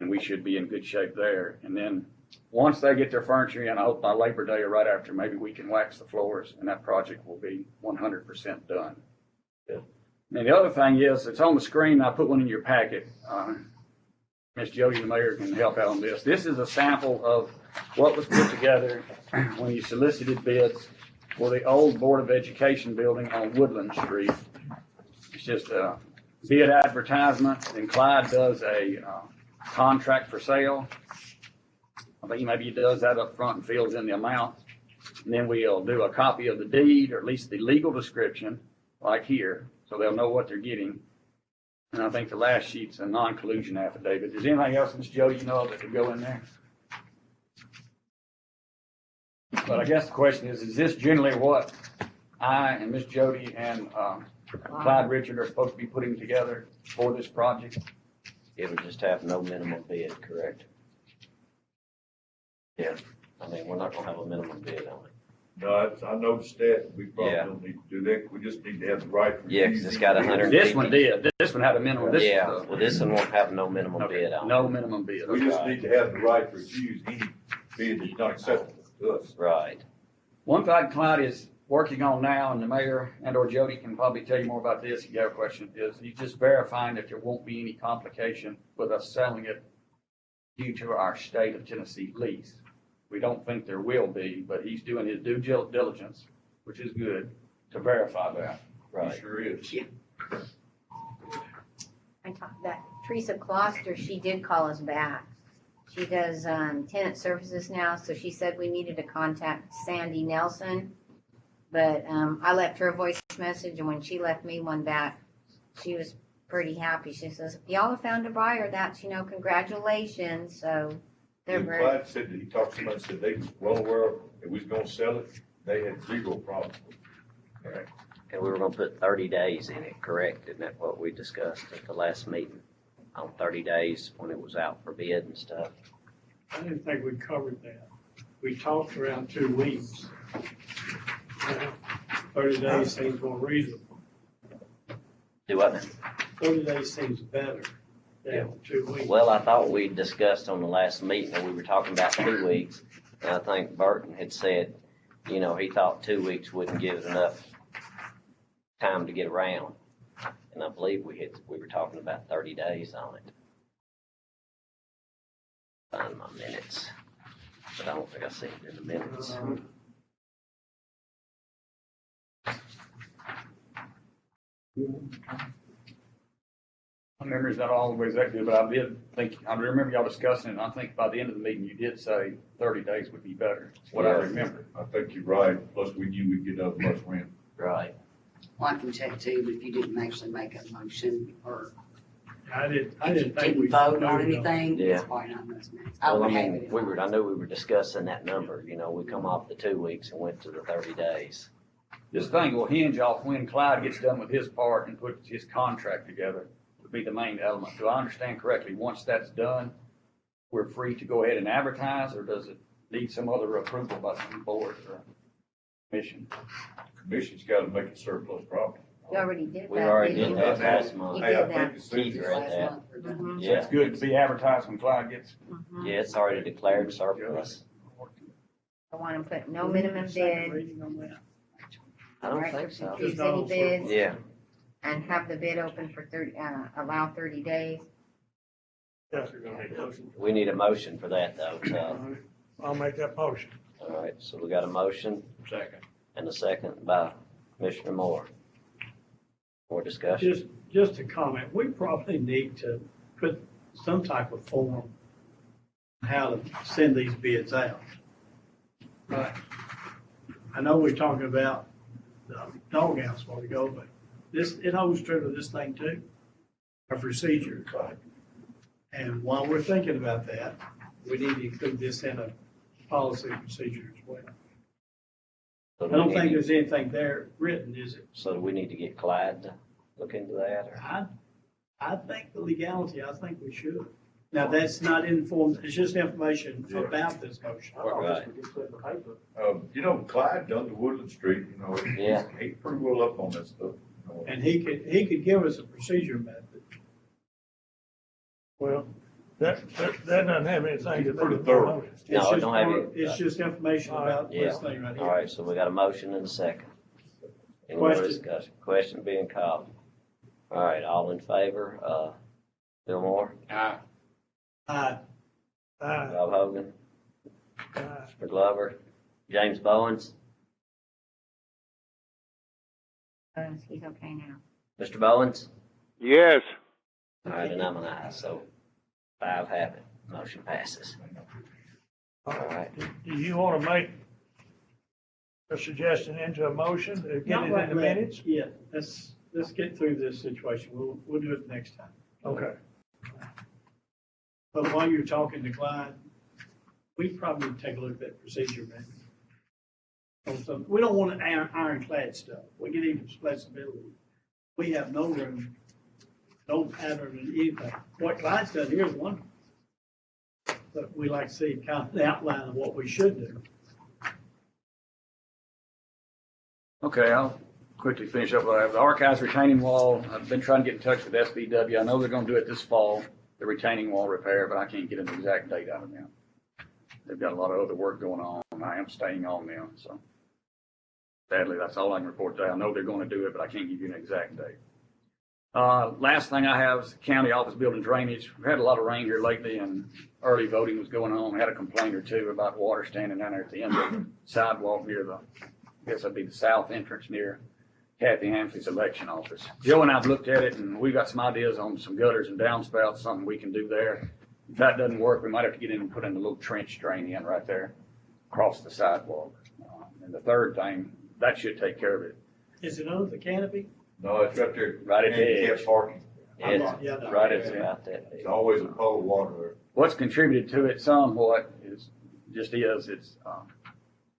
And we should be in good shape there. And then once they get their furniture in, I hope by Labor Day or right after, maybe we can wax the floors and that project will be 100% done. Good. And the other thing is, it's on the screen. I put one in your packet. Miss Jody, the mayor, can help out on this. This is a sample of what was put together when you solicited bids for the old Board of Education building on Woodland Street. It's just a bid advertisement, and Clyde does a contract for sale. I think maybe he does that up front and fills in the amount. And then we'll do a copy of the deed, or at least the legal description, like here, so they'll know what they're getting. And I think the last sheet's a non-collusion affidavit. Is anything else, Ms. Jody, you know of that could go in there? But I guess the question is this generally what I and Miss Jody and Clyde Richard are supposed to be putting together for this project? It would just have no minimum bid, correct? Yeah, I mean, we're not gonna have a minimum bid on it. No, I noticed that. We probably Yeah. don't need to do that. We just need to have the right. to Yeah, 'cause use it's got 100. This one did. This one had a minimum. This Yeah, well, this one won't have no minimum bid on it. no minimum bid. We just need to have the right to refuse any bid that's not acceptable to us. Right. One thing Clyde is working on now, and the mayor and or Jody can probably tell you more about this if you have a question, is he's just verifying that there won't be any complication with us selling it due to our state of Tennessee lease. We don't think there will be, but he's doing his due diligence, which is good, to verify that. Right. He sure is. I talked that Teresa Closter, she did call us back. She does tenant services now, so she said we needed to contact Sandy Nelson. But I left her a voice message, and when she left me one back, she was pretty happy. She says, if y'all have found a buyer, that's, congratulations. So they're And very, Clyde said that he talked to somebody, said they was well aware that we was gonna sell it. They had zero problem. Right. And we were gonna put 30 days in it, correct? Isn't that what we discussed at the last meeting? On 30 days when it was out for bid and stuff? I didn't think we covered that. We talked around 2 weeks. 30 days seems more reasonable. Do what now? 30 days seems better than 2 weeks. Well, I thought we discussed on the last meeting that we were talking about 2 weeks. And I think Burton had said you know, he thought 2 weeks wouldn't give it enough time to get around. And I believe we were talking about 30 days on it. Find my minutes, but I don't think I see it in the minutes. My memory's not always that good, but I remember y'all discussing it, and I think by the end of the meeting, you did say 30 days would be better. That's what I Yeah. remember. I think you're right, plus we knew we'd get another must win. Right. Well, I can check too, but if you didn't actually make a motion or I didn't if you think we. didn't vote on moved anything, Yeah. it's probably not much minutes. I Well, I would have mean, it. I know we were discussing that number, you know, we come off the 2 weeks and went to the 30 days. This thing will hinge off when Clyde gets done with his part and puts his contract together, would be the main element. Do I understand correctly? Once that's done, we're free to go ahead and advertise, or does it need some other approval by some board or commission? Commission's gotta make it surplus property. You already did that. We already didn't did you? that last month. You Hey, I did think that. as soon Keith as read Last that. month we're done. So it's good to be advertised when Clyde gets. Mhm. Yeah, it's already declared surplus. I want to put no minimum bid, Reading on that. I don't Right. think so. refuse any bids, Yeah, and have the bid open for allow 30 days. we need a motion for that though, so, I'll make that motion. all right, so we got a motion Second. and a second by Commissioner Moore. More discussion? Just a comment, we probably need to put some type of form on how to send these bids out. Right. I know we're talking about the doghouse a while ago, but it holds true to this thing too, a procedure. And while we're thinking about that, we need to include this in a policy procedure as well. So I do don't we think need- there's anything there written, is it? So do we need to get Clyde to look into that, or? I think the legality, I think we should. Now, that's not informed, it's just information about this motion. Right. You know, Clyde done the Woodland Street, you know, Yeah. he's pretty well up on that stuff. you know. And he could give us a procedure method. Well, that doesn't have anything to do Pretty with the thorough. motion. No, It's it just don't have part- any- It's just information about Yeah. this thing right here. All right, so we got a motion and a second. Any more Question. discussion? Question being called. All right, all in favor, Bill Moore, Aye. Aye. Rob Hogan, Aye. Mr. Glover, James Bowens, He's okay now. Mr. Bowens? Yes. All right, and I'm an aye, so 5 have it. Motion passes. All right. Do you want to make a suggestion into a motion to get Not it right in the now. minutes? Yeah, let's get through this situation. We'll do it next time. Okay. But while you're talking to Clyde, we probably need to take a look at that procedure, man. We don't want ironclad stuff. We can need flexibility. We have no room, no pattern in anything. What Clyde's done here is wonderful. But we like to see kind of the outline of what we should do. Okay, I'll quickly finish up what I have. The archives retaining wall, I've been trying to get in touch with SBW. I know they're gonna do it this fall, the retaining wall repair, but I can't get an exact date out of them. They've got a lot of other work going on, and I am staying on them, so. Sadly, that's all I can report today. I know they're gonna do it, but I can't give you an exact date. Last thing I have is county office building drainage. We've had a lot of rain here lately, and early voting was going on. We had a complaint or two about water standing down there at the end of the sidewalk near I guess that'd be the south entrance near Kathy Hansley's election office. Joe and I've looked at it, and we got some ideas on some gutters and downspouts, something we can do there. If that doesn't work, we might have to get in and put in a little trench drain in right there across the sidewalk. And the third thing, that should take care of it. Is it under the canopy? No, it's right there. Right at the Handicap edge. parking. It's Yeah, no. right at about that big. It's always a puddle of water there. What's contributed to it somewhat is, it's,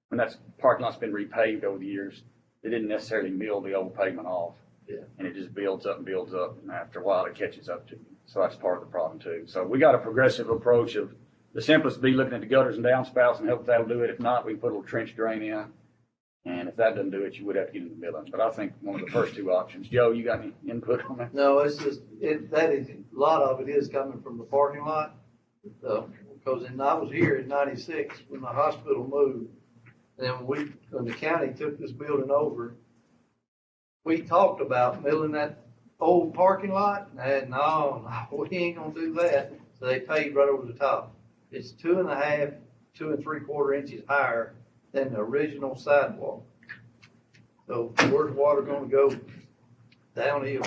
when that parking lot's been repaved over the years, they didn't necessarily mill the old pavement off. Yeah. And it just builds up, and after a while, it catches up to you. So that's part of the problem too. So we got a progressive approach of, the simplest would be looking at the gutters and downspouts and hope that'll do it. If not, we can put a little trench drain in. And if that doesn't do it, you would have to get in the milling. But I think one of the first two options. Joe, you got any input on that? No, it's just, that is, a lot of it is coming from the parking lot. Because I was here in '96 when the hospital moved, And then when the county took this building over, we talked about milling that old parking lot, and no, we ain't gonna do that. So they paved right over the top. It's 2.5, 2 3/4 inches higher than the original sidewalk. So where's the water gonna go? Downhill.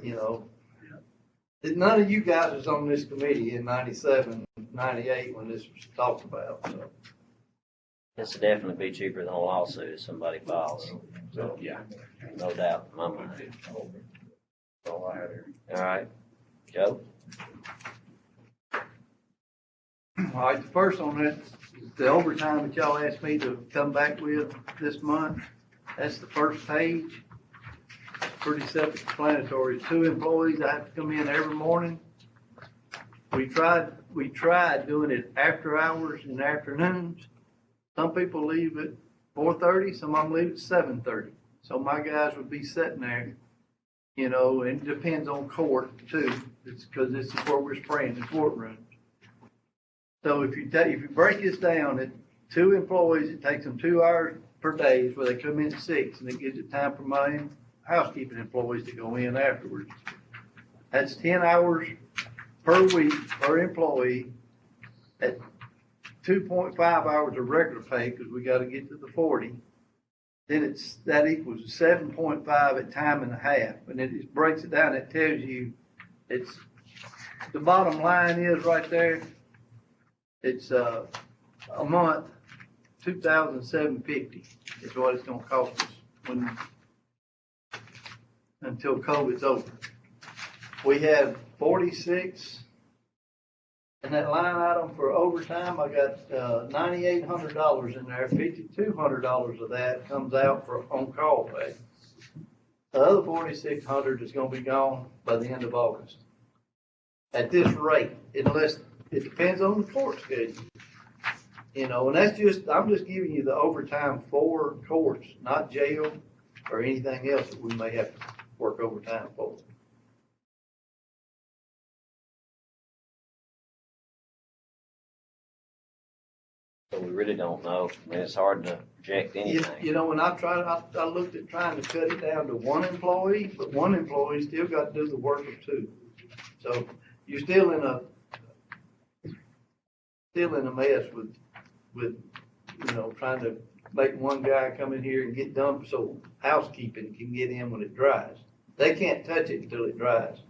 You know, none of you guys was on this committee in 97, 98 when this was talked about, so. This will definitely be cheaper than a lawsuit if somebody files. So, yeah. No doubt in my mind. That's all I had here. All right, Joe? All right, the first on that, the overtime that y'all asked me to come back with this month, that's the first page. Pretty self-explanatory. 2 employees, I have to come in every morning. We tried doing it after hours and afternoons. Some people leave at 4:30, some of them leave at 7:30. So my guys would be sitting there, you know, and it depends on court too. It's because this is where we're spraying the courtroom. So if you break this down, at 2 employees, it takes them 2 hours per day where they come in at 6, and it gives it time for my housekeeping employees to go in afterwards. That's 10 hours per week per employee at 2.5 hours of regular pay, because we gotta get to the 40. Then that equals 7.5 at time and a half, and it just breaks it down. It tells you, the bottom line is right there, it's a month, $2,750 is what it's gonna cost us until COVID's over. We have 46 in that line item for overtime. I got $9,800 in there. $5,200 of that comes out for on-call pay. The other $4,600 is gonna be gone by the end of August. At this rate, unless it depends on the court schedule. You know, and I'm just giving you the overtime for courts, not jail or anything else that we may have to work overtime for. So we really don't know. I mean, it's hard to project anything. You know, when I looked at trying to cut it down to 1 employee, but 1 employee still got to do the work of 2. So you're still in a mess with, you know, trying to make one guy come in here and get done so housekeeping can get in when it dries. They can't touch it until it dries.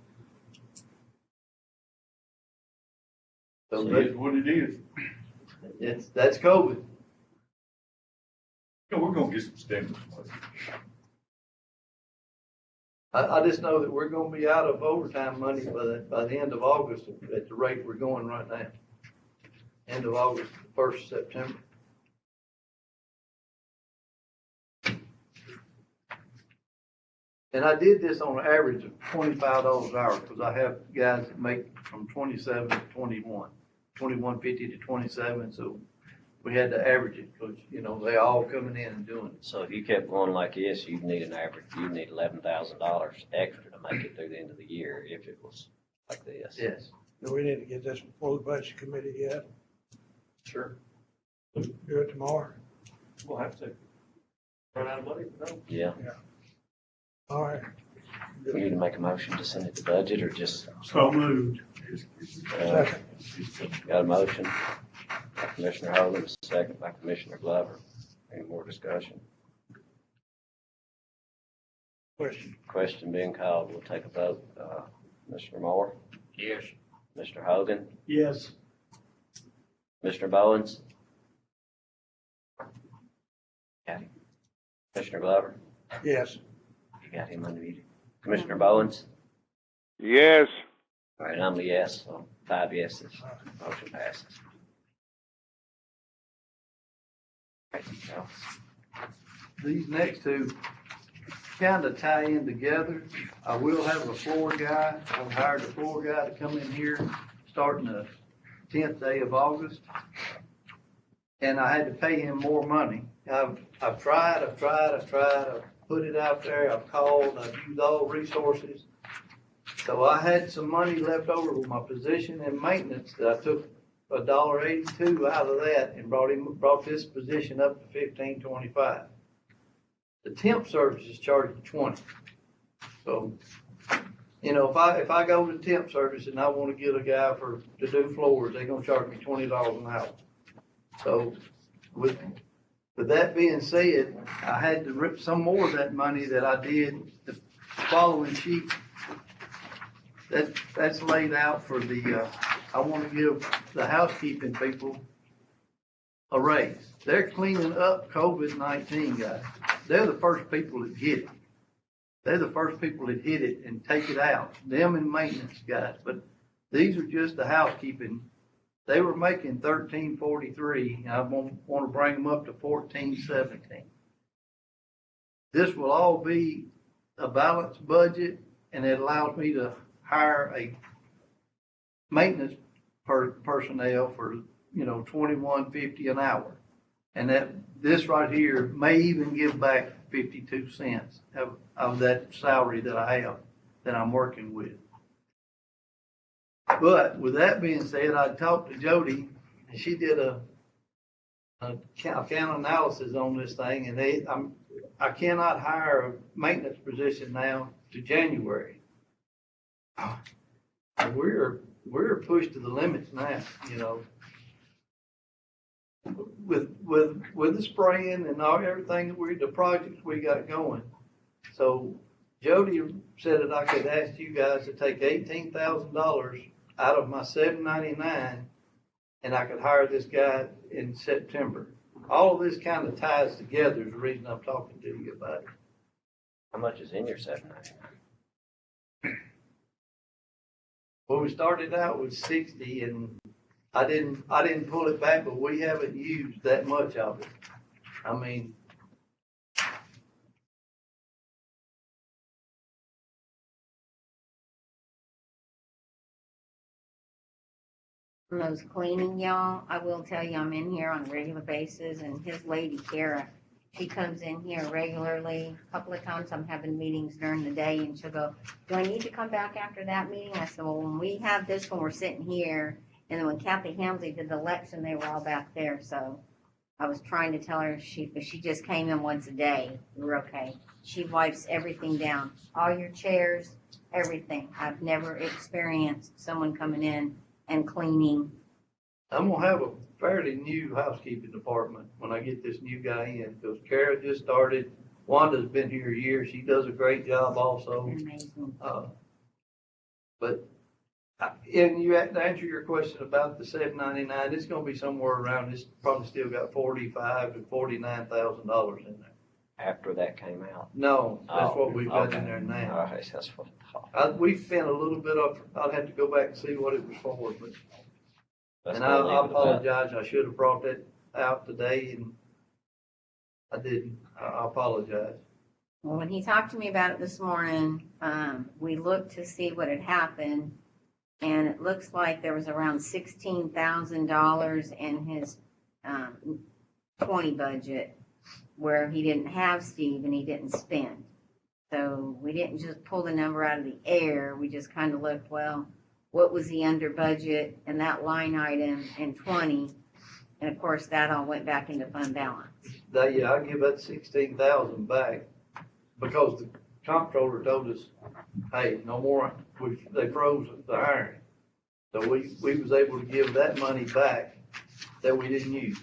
So It is what it is. That's COVID. You know, we're gonna get some stimulus money. I just know that we're gonna be out of overtime money by the end of August at the rate we're going right now. End of August, 1st of September. And I did this on an average of $25 an hour, because I have guys that make from 27 to 21, 21.50 to 27, so we had to average it, because, you know, they all coming in and doing it. So if you kept going like this, you'd need $11,000 extra to make it through the end of the year if it was like this. Yes. Do we need to get this before the budget committee yet? Sure. Do it tomorrow? We'll have to. Run out of money, no? Yeah. All right. We need to make a motion to send it to budget or just, So moved. Second. got a motion by Commissioner Hogan, second by Commissioner Glover. Any more discussion? Question. Question being called, we'll take a vote. Commissioner Moore? Yes. Mr. Hogan? Yes. Mr. Bowens? Got him. Commissioner Glover? Yes. You got him unmuted. Commissioner Bowens? Yes. All right, I'm a yes, so 5 yeses. Motion passes. All right, so, These next 2 kind of tie in together. I will have a floor guy. I've hired a floor guy to come in here starting the 10th day of August. And I had to pay him more money. I've tried, I've put it out there, I've called, I've used all resources. So I had some money left over with my position in maintenance that I took $1.82 out of that and brought this position up to $15.25. The temp service is charging $20. So, you know, if I go to temp service and I wanna get a guy to do floors, they're gonna charge me $20 an hour. So with that being said, I had to rip some more of that money that I did the following sheet. That's laid out for I wanna give the housekeeping people a raise. They're cleaning up COVID-19, guys. They're the first people that hit it. They're the first people that hit it and take it out, them and maintenance guys. But these are just the housekeeping. They were making $13.43, and I want to bring them up to $14.17. This will all be a balanced budget, and it allows me to hire a maintenance personnel for, you know, $21.50 an hour. And this right here may even give back 52 cents of that salary that I have, that I'm working with. But with that being said, I talked to Jody, and she did a account analysis on this thing, and I cannot hire a maintenance position now to January. We're pushed to the limits now, you know. With the spraying and everything the projects we got going. So Jody said that I could ask you guys to take $18,000 out of my $799, and I could hire this guy in September. All of this kind of ties together is the reason I'm talking to you about it. How much is in your $799? Well, we started out with 60, and I didn't pull it back, but we haven't used that much of it. I mean, On those cleaning, y'all, I will tell you, I'm in here on a regular basis, and his lady, Kara, she comes in here regularly. A couple of times I'm having meetings during the day, and she'll go, do I need to come back after that meeting? I said, well, when we have this one, we're sitting here. And then when Kathy Hamsley did the election, they were all back there. So I was trying to tell her if she just came in once a day, we're okay. She wipes everything down, all your chairs, everything. I've never experienced someone coming in and cleaning. I'm gonna have a fairly new housekeeping department when I get this new guy in, because Kara just started. Wanda's been here a year. She does a great job also. Amazing. But and you have to answer your question about the $799. It's gonna be somewhere around. It's probably still got $45,000 to $49,000 in there. After that came out? No, that's what we've got okay. in there now. All right, that's what I thought. We spent a little bit of. I'd have to go back and see what it was for, but. Let's And go leave I it at that. apologize. I should have brought that out today, and I didn't. I apologize. Well, when he talked to me about it this morning, we looked to see what had happened, and it looks like there was around $16,000 in his 20 budget where he didn't have Steve and he didn't spend. So we didn't just pull the number out of the air. We just kind of looked, well, what was he under budget in that line item in 20? And of course, that all went back into fund balance. Yeah, I give that 16,000 back because the comptroller told us, hey, no more. They froze the hiring, so we was able to give that money back that we didn't use.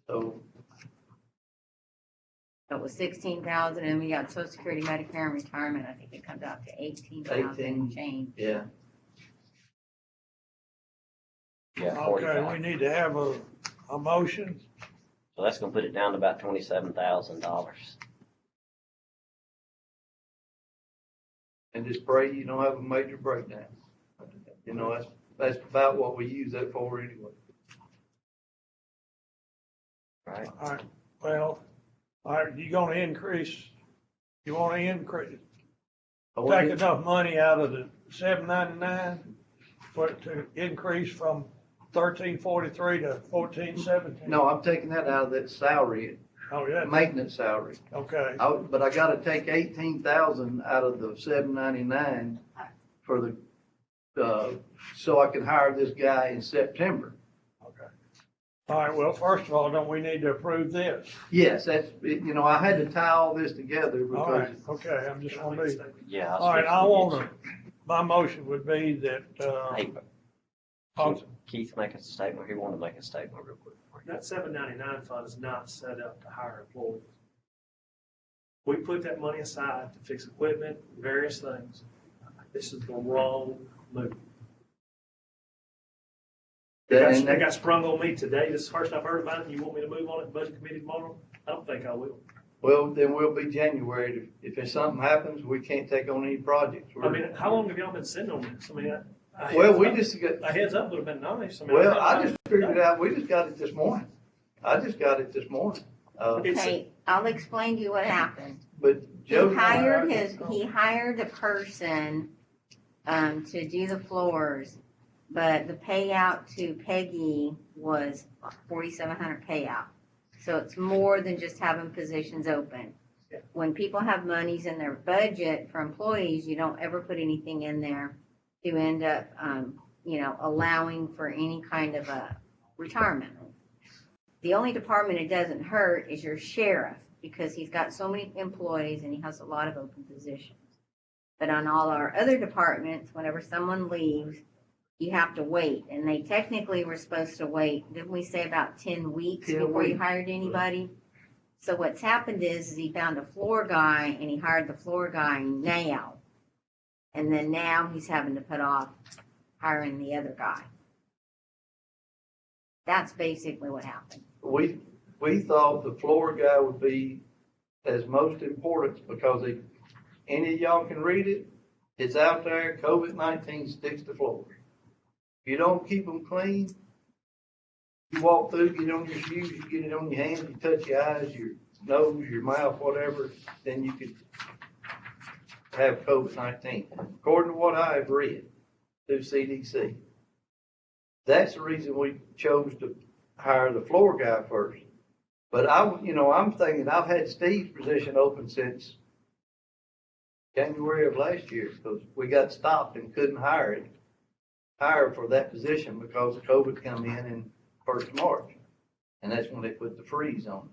So it was 16,000, and we got Social Security, Medicare, and retirement. I think it comes out to 18,000 and change. Yeah. Yeah, Okay, 45. we need to have a motion. So that's gonna put it down to about $27,000. And just pray you don't have a major breakdown. You know, that's about what we use that for anyway. Right. All right, well, all right, you gonna increase, you wanna increase, take enough money out of the $799 for it to increase from $13.43 to $14.17? No, I'm taking that out of that salary, Oh, yeah, maintenance salary. okay, But I gotta take 18,000 out of the $799 for so I can hire this guy in September. All right, well, first of all, don't we need to approve this? Yes, that's, you know, I had to tie all this together All because, right, okay, I'm just gonna be, Yeah. all right, I wanna, my motion would be that, Hey, Keith make a statement. He wanted to make a statement real quick. That 799 fund is not set up to hire employees. We put that money aside to fix equipment, various things. This is the wrong move. They got sprung on me today. This is the first I've heard about it. You want me to move on it in budget committee tomorrow? I don't think I will. well, then we'll be January. If something happens, we can't take on any projects. I mean, how long have y'all been sitting on this? I mean, Well, we just got, a heads up would have been nice. I mean, well, I just figured out, we just got it this morning. I just got it this morning. Okay, I'll explain to you what happened. But He Joe. he hired a person, to do the floors, but the payout to Peggy was 4,700 payout. So it's more than just having positions open. When people have monies in their budget for employees, you don't ever put anything in there to end up, allowing for any kind of a retirement. The only department it doesn't hurt is your sheriff, because he's got so many employees and he has a lot of open positions. But on all our other departments, whenever someone leaves, you have to wait. And they technically were supposed to wait, didn't we say about 10 weeks 10 before you weeks. hired anybody? So what's happened is he found a floor guy and he hired the floor guy now. And then now he's having to put off hiring the other guy. That's basically what happened. We thought the floor guy would be as most important because any of y'all can read it. It's out there. COVID-19 sticks to floors. If you don't keep them clean, you walk through, get on your shoes, you get it on your hands, you touch your eyes, your nose, your mouth, whatever, then you could have COVID-19. According to what I've read through CDC. That's the reason we chose to hire the floor guy first. But I'm thinking I've had Steve's position open since January of last year because we got stopped and couldn't hire for that position because COVID come in 1st of March. And that's when they put the freeze on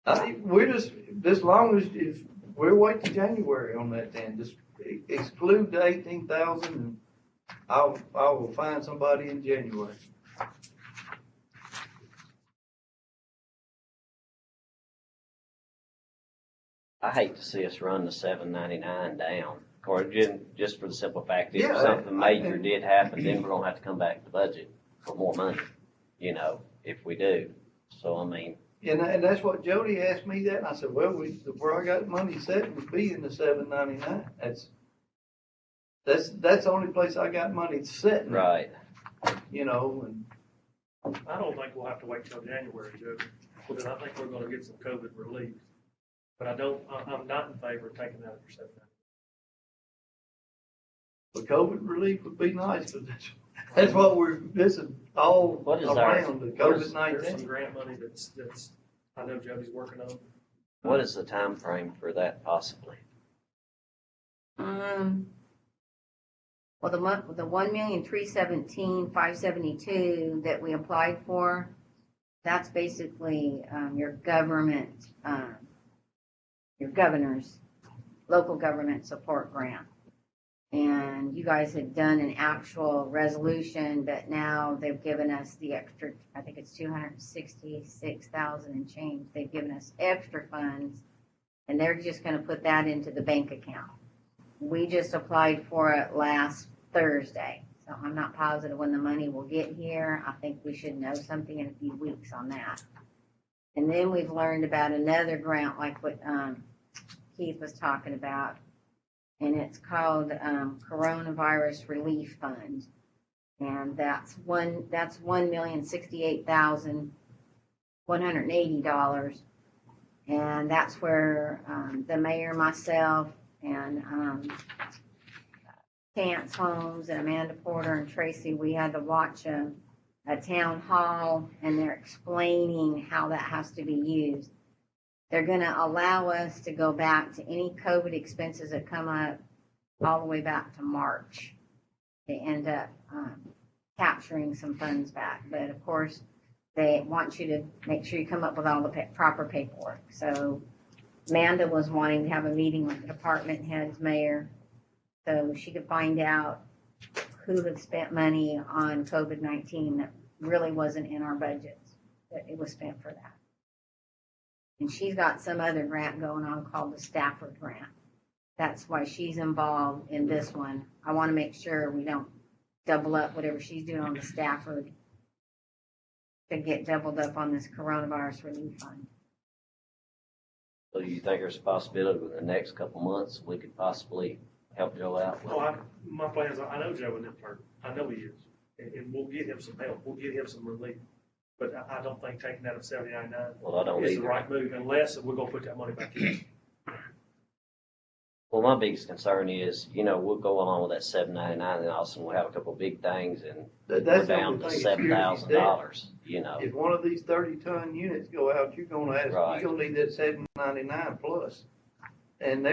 us. We're just, as long as if we'll wait till January on that then, just exclude the 18,000 and I will find somebody in January. I hate to see us run the 799 down, or just for the simple fact, if Yeah, something major did happen, then we're gonna have to come back to budget for more money, if we do. So, I mean. And that's what Jody asked me that, and I said, well, where I got money set would be in the 799. That's the only place I got money set. Right. And I don't think we'll have to wait till January, Joe, because I think we're gonna get some COVID relief. But I'm not in favor of taking that for 799. the COVID relief would be nice, but that's what this is all What is around the There's some COVID-19. grant money that's, I know Jody's working on. What is the time frame for that possibly? Well, the 1,317,572 that we applied for, that's basically, your government, your governor's local government support grant. And you guys had done an actual resolution, but now they've given us the extra, I think it's 266,000 and change. They've given us extra funds and they're just gonna put that into the bank account. We just applied for it last Thursday, so I'm not positive when the money will get here. I think we should know something in a few weeks on that. And then we've learned about another grant like what Keith was talking about, and it's called Coronavirus Relief Fund. And that's $1,068,180. And that's where the mayor, myself, and Chance Holmes and Amanda Porter and Tracy, we had to watch a town hall, and they're explaining how that has to be used. They're going to allow us to go back to any COVID expenses that come up all the way back to March. They end up capturing some funds back, but of course, they want you to make sure you come up with all the proper paperwork. So Amanda was wanting to have a meeting with the department heads, mayor, so she could find out who had spent money on COVID-19 that really wasn't in our budgets, that it was spent for that. And she's got some other grant going on called the Stafford Grant. That's why she's involved in this one. I want to make sure we don't double up whatever she's doing on the Stafford to get doubled up on this coronavirus relief fund. So you think there's a possibility within the next couple months, we could possibly help Joe out? My plans are, I know Joe in that part. I know he is. And we'll get him some help. We'll get him some relief. But I don't think taking that of 79.9 Well, I don't is the either. right move unless we're gonna put that money back in. Well, my biggest concern is, we'll go along with that $7.99, and all of a sudden we'll have a couple of big things, and we're That's the down only to thing that scares me to $7,000. If one of these 30-ton units go out, you're gonna Right. you're gonna need that $7.99 plus. And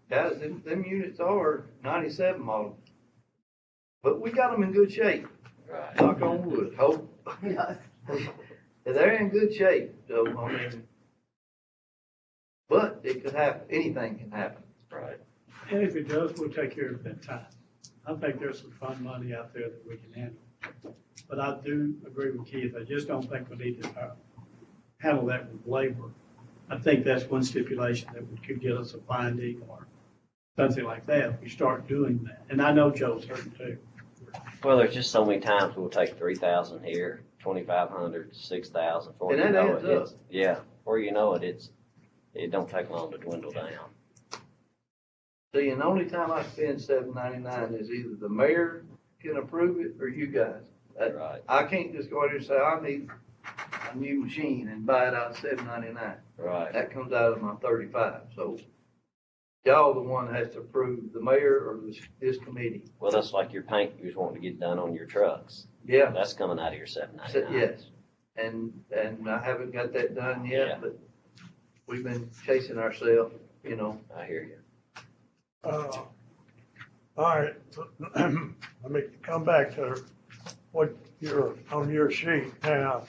guys, them units are 97 model. But we got them in good shape. Right. Knock on wood, hope. They're in good shape, so, but it could happen, anything can happen. Right. And if it does, we'll take care of it at that time. I think there's some fund money out there that we can handle. But I do agree with Keith. I just don't think we need to handle that with labor. I think that's one stipulation that could get us a finding or something like that if we start doing that. And I know Joe's hurting too. Well, there's just so many times we'll take 3,000 here, 2,500, 6,000, before And you that know adds it. up. Before you know it, it don't take long to dwindle down. See, and the only time I spend $7.99 is either the mayor can approve it or you guys. Right. I can't just go out there and say, I need a new machine and buy it out of $7.99. Right. That comes out of my 35, so y'all the one that has to approve, the mayor or this committee. Well, that's like your paint you was wanting to get done on your trucks. Yeah. That's coming out of your $7.99. Yes, and I haven't got that done Yeah. yet, but we've been chasing ourselves, I hear you. All right, let me come back to what you're, on your sheet now.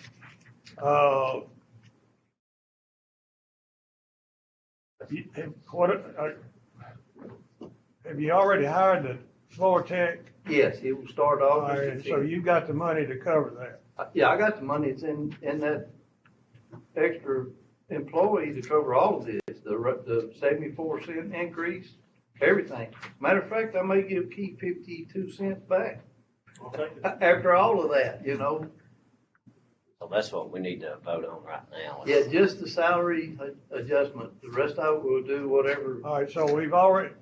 Have you already hired the floor tech? Yes, it will start All off. right, so you got the money to cover that? Yeah, I got the money, it's in that extra employee to cover all of this, the 74-cent increase, everything. Matter of fact, I may give Keith 52 cents back after all of that, So that's what we need to vote on right now. Yeah, just the salary adjustment, the rest of it we'll do whatever. All right, so we've already,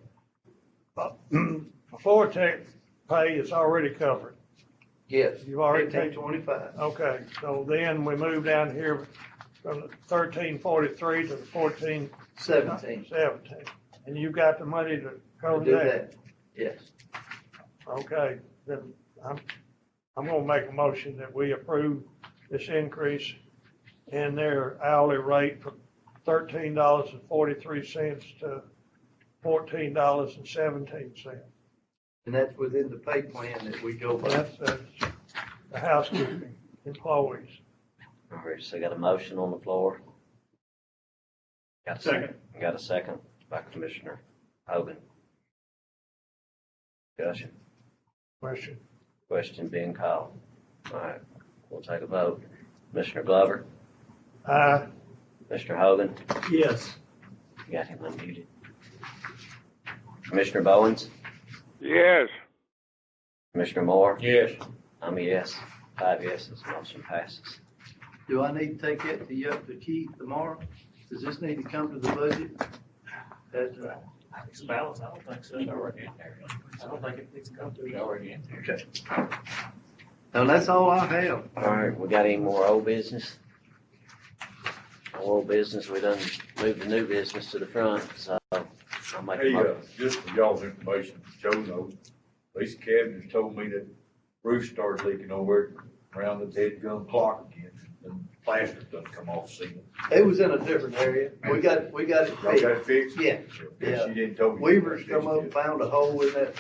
floor tech pay is already covered. Yes. You've already taken 25. Okay, so then we move down here from the 1343 to the 1417. 17. And you got the money to cover To do that? that, yes. Okay, then I'm gonna make a motion that we approve this increase in their hourly rate from $13.43 to $14.17. And that's within the pay plan that we go by. That's the housekeeping employees. All right, so got a motion on the floor. Got a second. Got a second by Commissioner Hogan. Discussion. Question being called. All right, we'll take a vote. Commissioner Glover? Aye. Mr. Hogan? Yes. You got him unmuted. Commissioner Bowens? Yes. Commissioner Moore? Yes. I'm a yes. 5 yeses. Motion passes. Do I need to take that to Keith tomorrow? Does this need to come to the budget? It's balanced, I don't think so. It's already in there. I don't think it needs to come to It's it. already in there. Okay. Now, that's all I have. All right, we got any more old business? Old business, we done moved the new business to the front, so I'll make a Hey, motion. just for y'all's information, Joe knows, Lisa Cavendish told me that roof started leaking over around the dead gum clock again. And plaster doesn't come off ceiling. It was in a different area. We got it Y'all got fixed. it fixed? Yeah. Yeah, she didn't tell me. Weaver's come up, found a hole in that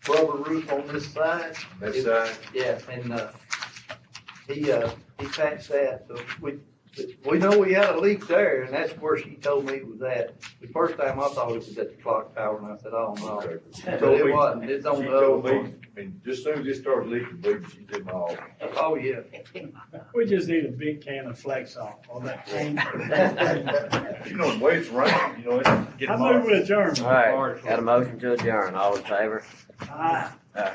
rubber roof on this side. That side? Yeah, and, he patched that, so we know we had a leak there, and that's where she told me it was at. The first time I thought it was at the clock tower, and I said, oh, no. Okay. But it wasn't, it's on She the other told me, one. I mean, just as soon as it started leaking, baby, she did my all. Oh, yeah. We just need a big can of Flexol on that tank. You know, the way it's running, you know, get I them move off. with adjournment. All right, got a motion to adjourn. All in favor? Aye. Aye.